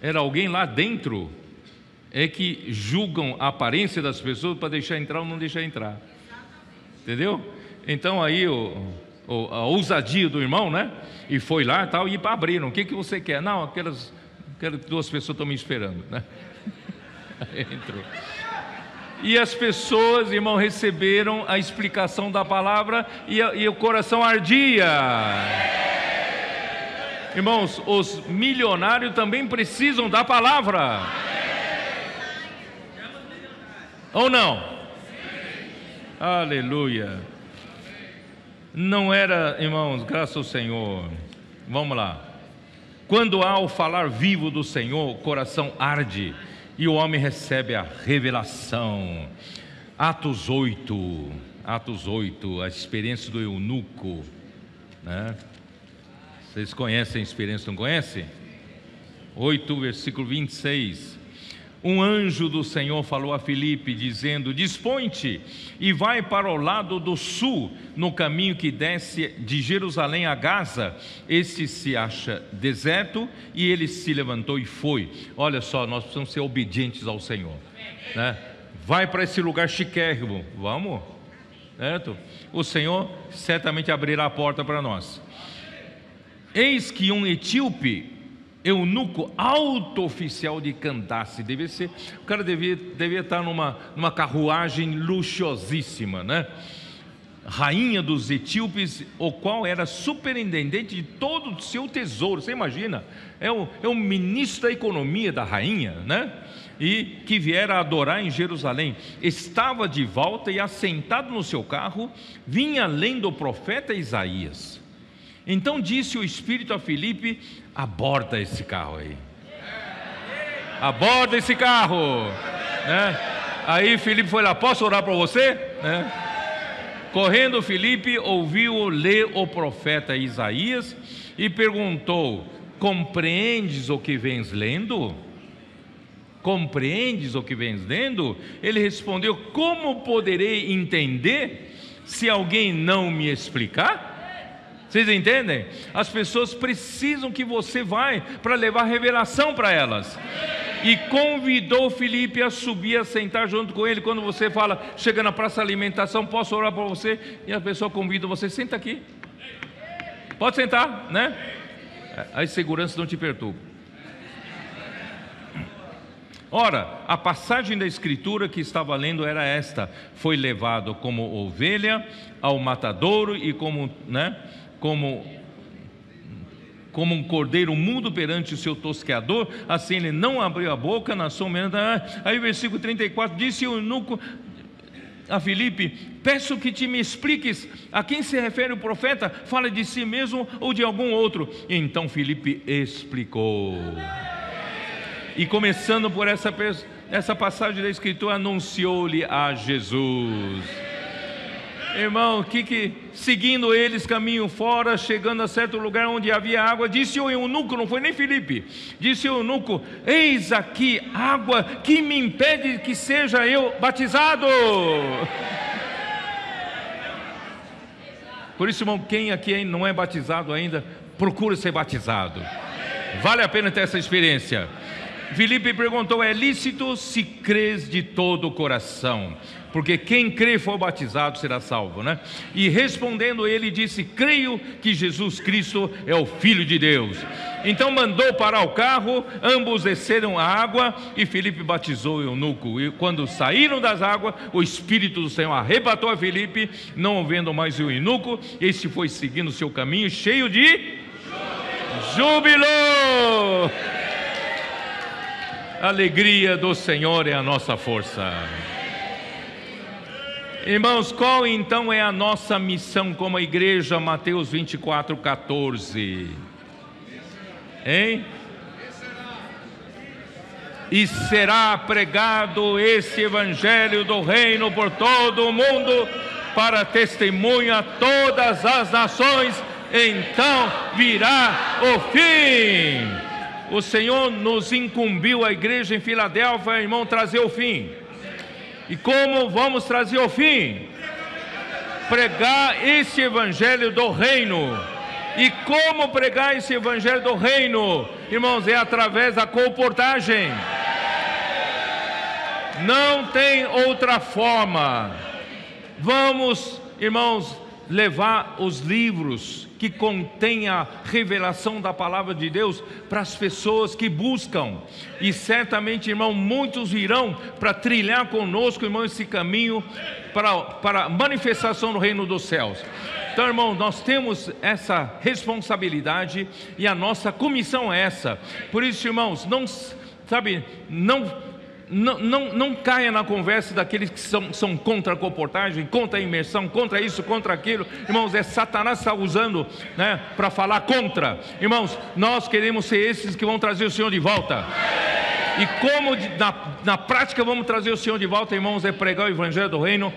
Era alguém lá dentro é que julgam a aparência das pessoas para deixar entrar ou não deixar entrar. Entendeu? Então aí a ousadia do irmão, né? E foi lá e tal, e abriram. O que você quer? Não, aquelas 2 pessoas estão me esperando, né? Entrou. E as pessoas, irmão, receberam a explicação da palavra e o coração ardia. Irmãos, os milionários também precisam da palavra. Ou não? Aleluia. Não era, irmãos, graças ao Senhor. Vamos lá. Quando há o falar vivo do Senhor, o coração arde e o homem recebe a revelação. Atos 8, a experiência do eunuco, né? Vocês conhecem a experiência, não conhecem? 8, versículo 26. Um anjo do Senhor falou a Filipe, dizendo: dispõe-te e vai para o lado do sul, no caminho que desce de Jerusalém a Gaza. Este se acha deserto. E ele se levantou e foi. Olha só, nós precisamos ser obedientes ao Senhor, né? Vai para esse lugar chiquérrimo. Vamos. certo? O Senhor certamente abrirá a porta para nós. Eis que um etíope, eunuco, alto oficial de Candace, o cara devia estar numa carruagem luxuosíssima, né? Rainha dos etíopes, o qual era superintendente de todo o seu tesouro. Você imagina? É o ministro da economia da rainha, né? E que viera adorar em Jerusalém. Estava de volta e assentado no seu carro, vinha lendo o profeta Isaías. Então disse o Espírito a Filipe: aborda esse carro aí. Aborda esse carro, né? Aí Filipe foi lá: posso orar para você? Né? Correndo Filipe ouviu ler o profeta Isaías e perguntou: compreendes o que vens lendo? Compreendes o que vens lendo? Ele respondeu: como poderei entender se alguém não me explicar? Vocês entendem? As pessoas precisam que você vá para levar revelação para elas. E convidou Filipe a subir, a sentar junto com ele. Quando você fala, chega na praça de alimentação, posso orar para você? E a pessoa convida você: senta aqui. Pode sentar, né? As seguranças não te perturbam. Ora, a passagem da escritura que estava lendo era esta: foi levado como ovelha ao matadouro e como um cordeiro mudo perante o seu tosqueador, assim ele não abriu a boca na sombra. Aí o versículo 34, disse o eunuco a Filipe: peço que te me expliques a quem se refere o profeta, fala de si mesmo ou de algum outro? Então Filipe explicou, e começando por essa passagem da escritura, anunciou-lhe a Jesus. Irmão, seguindo eles caminho fora, chegando a certo lugar onde havia água, disse o eunuco, não foi nem Filipe, disse o eunuco: eis aqui água, que me impede que seja eu batizado? Por isso, irmão, quem aqui não é batizado ainda, procura ser batizado. Vale a pena ter essa experiência. Filipe perguntou: é lícito se crês de todo o coração? Porque quem crê e for batizado será salvo, né? E respondendo ele disse: creio que Jesus Cristo é o Filho de Deus. Então mandou parar o carro, ambos desceram a água e Filipe batizou o eunuco. E quando saíram das águas, o Espírito do Senhor arrebatou a Filipe, não vendo mais o eunuco, este foi seguindo o seu caminho cheio de júbilo. A alegria do Senhor é a nossa força. Irmãos, qual então é a nossa missão como igreja? Mateus 24:14. Hein? E será pregado esse evangelho do reino por todo o mundo, para testemunho a todas as nações, então virá o fim. O Senhor nos incumbiu, a igreja em Filadélfia, irmão, trazer o fim. E como vamos trazer o fim? Pregar esse evangelho do reino. E como pregar esse evangelho do reino? Irmãos, é através da colportagem. Não tem outra forma. Vamos, irmãos, levar os livros que contêm a revelação da palavra de Deus para as pessoas que buscam. E certamente, irmão, muitos virão para trilhar conosco, irmão, esse caminho para a manifestação do reino dos céus. Então, irmão, nós temos essa responsabilidade e a nossa comissão é essa. Por isso, irmãos, não caia na conversa daqueles que são contra a comportagem, contra a imersão, contra isso, contra aquilo. Irmãos, Satanás está usando, né, para falar contra. Irmãos, nós queremos ser esses que vão trazer o Senhor de volta. E como na prática vamos trazer o Senhor de volta, irmãos, é pregar o evangelho do reino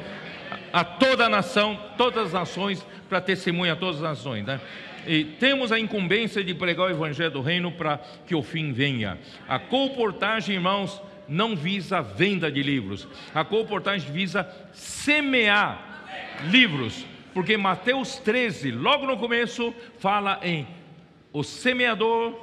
a toda a nação, todas as nações, para testemunhar a todas as nações, né? E temos a incumbência de pregar o evangelho do reino para que o fim venha. A colportagem, irmãos, não visa a venda de livros. A colportagem visa semear livros, porque Mateus 13, logo no começo, fala em o semeador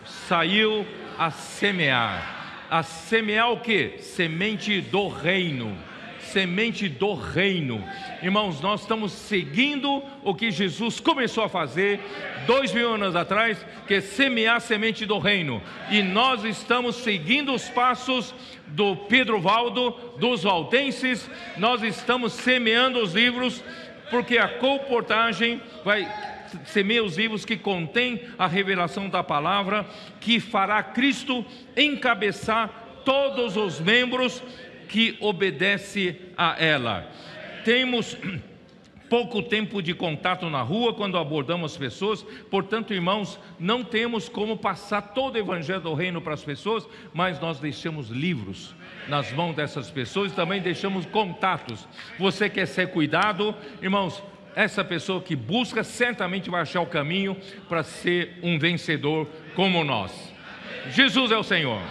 saiu a semear. A semear o quê? Semente do reino. semente do reino. Irmãos, nós estamos seguindo o que Jesus começou a fazer 2000 anos atrás, que é semear a semente do reino. E nós estamos seguindo os passos do Pedro Valdo, dos valdenses. Nós estamos semeando os livros, porque a comportagem vai semear os livros que contém a revelação da palavra, que fará Cristo encabeçar todos os membros que obedecem a ela. Temos pouco tempo de contato na rua quando abordamos pessoas, portanto, irmãos, não temos como passar todo o evangelho do reino para as pessoas, mas nós deixamos livros nas mãos dessas pessoas e também deixamos contatos. Você quer ser cuidado, irmãos, essa pessoa que busca certamente vai achar o caminho para ser um vencedor como nós. Jesus é o Senhor.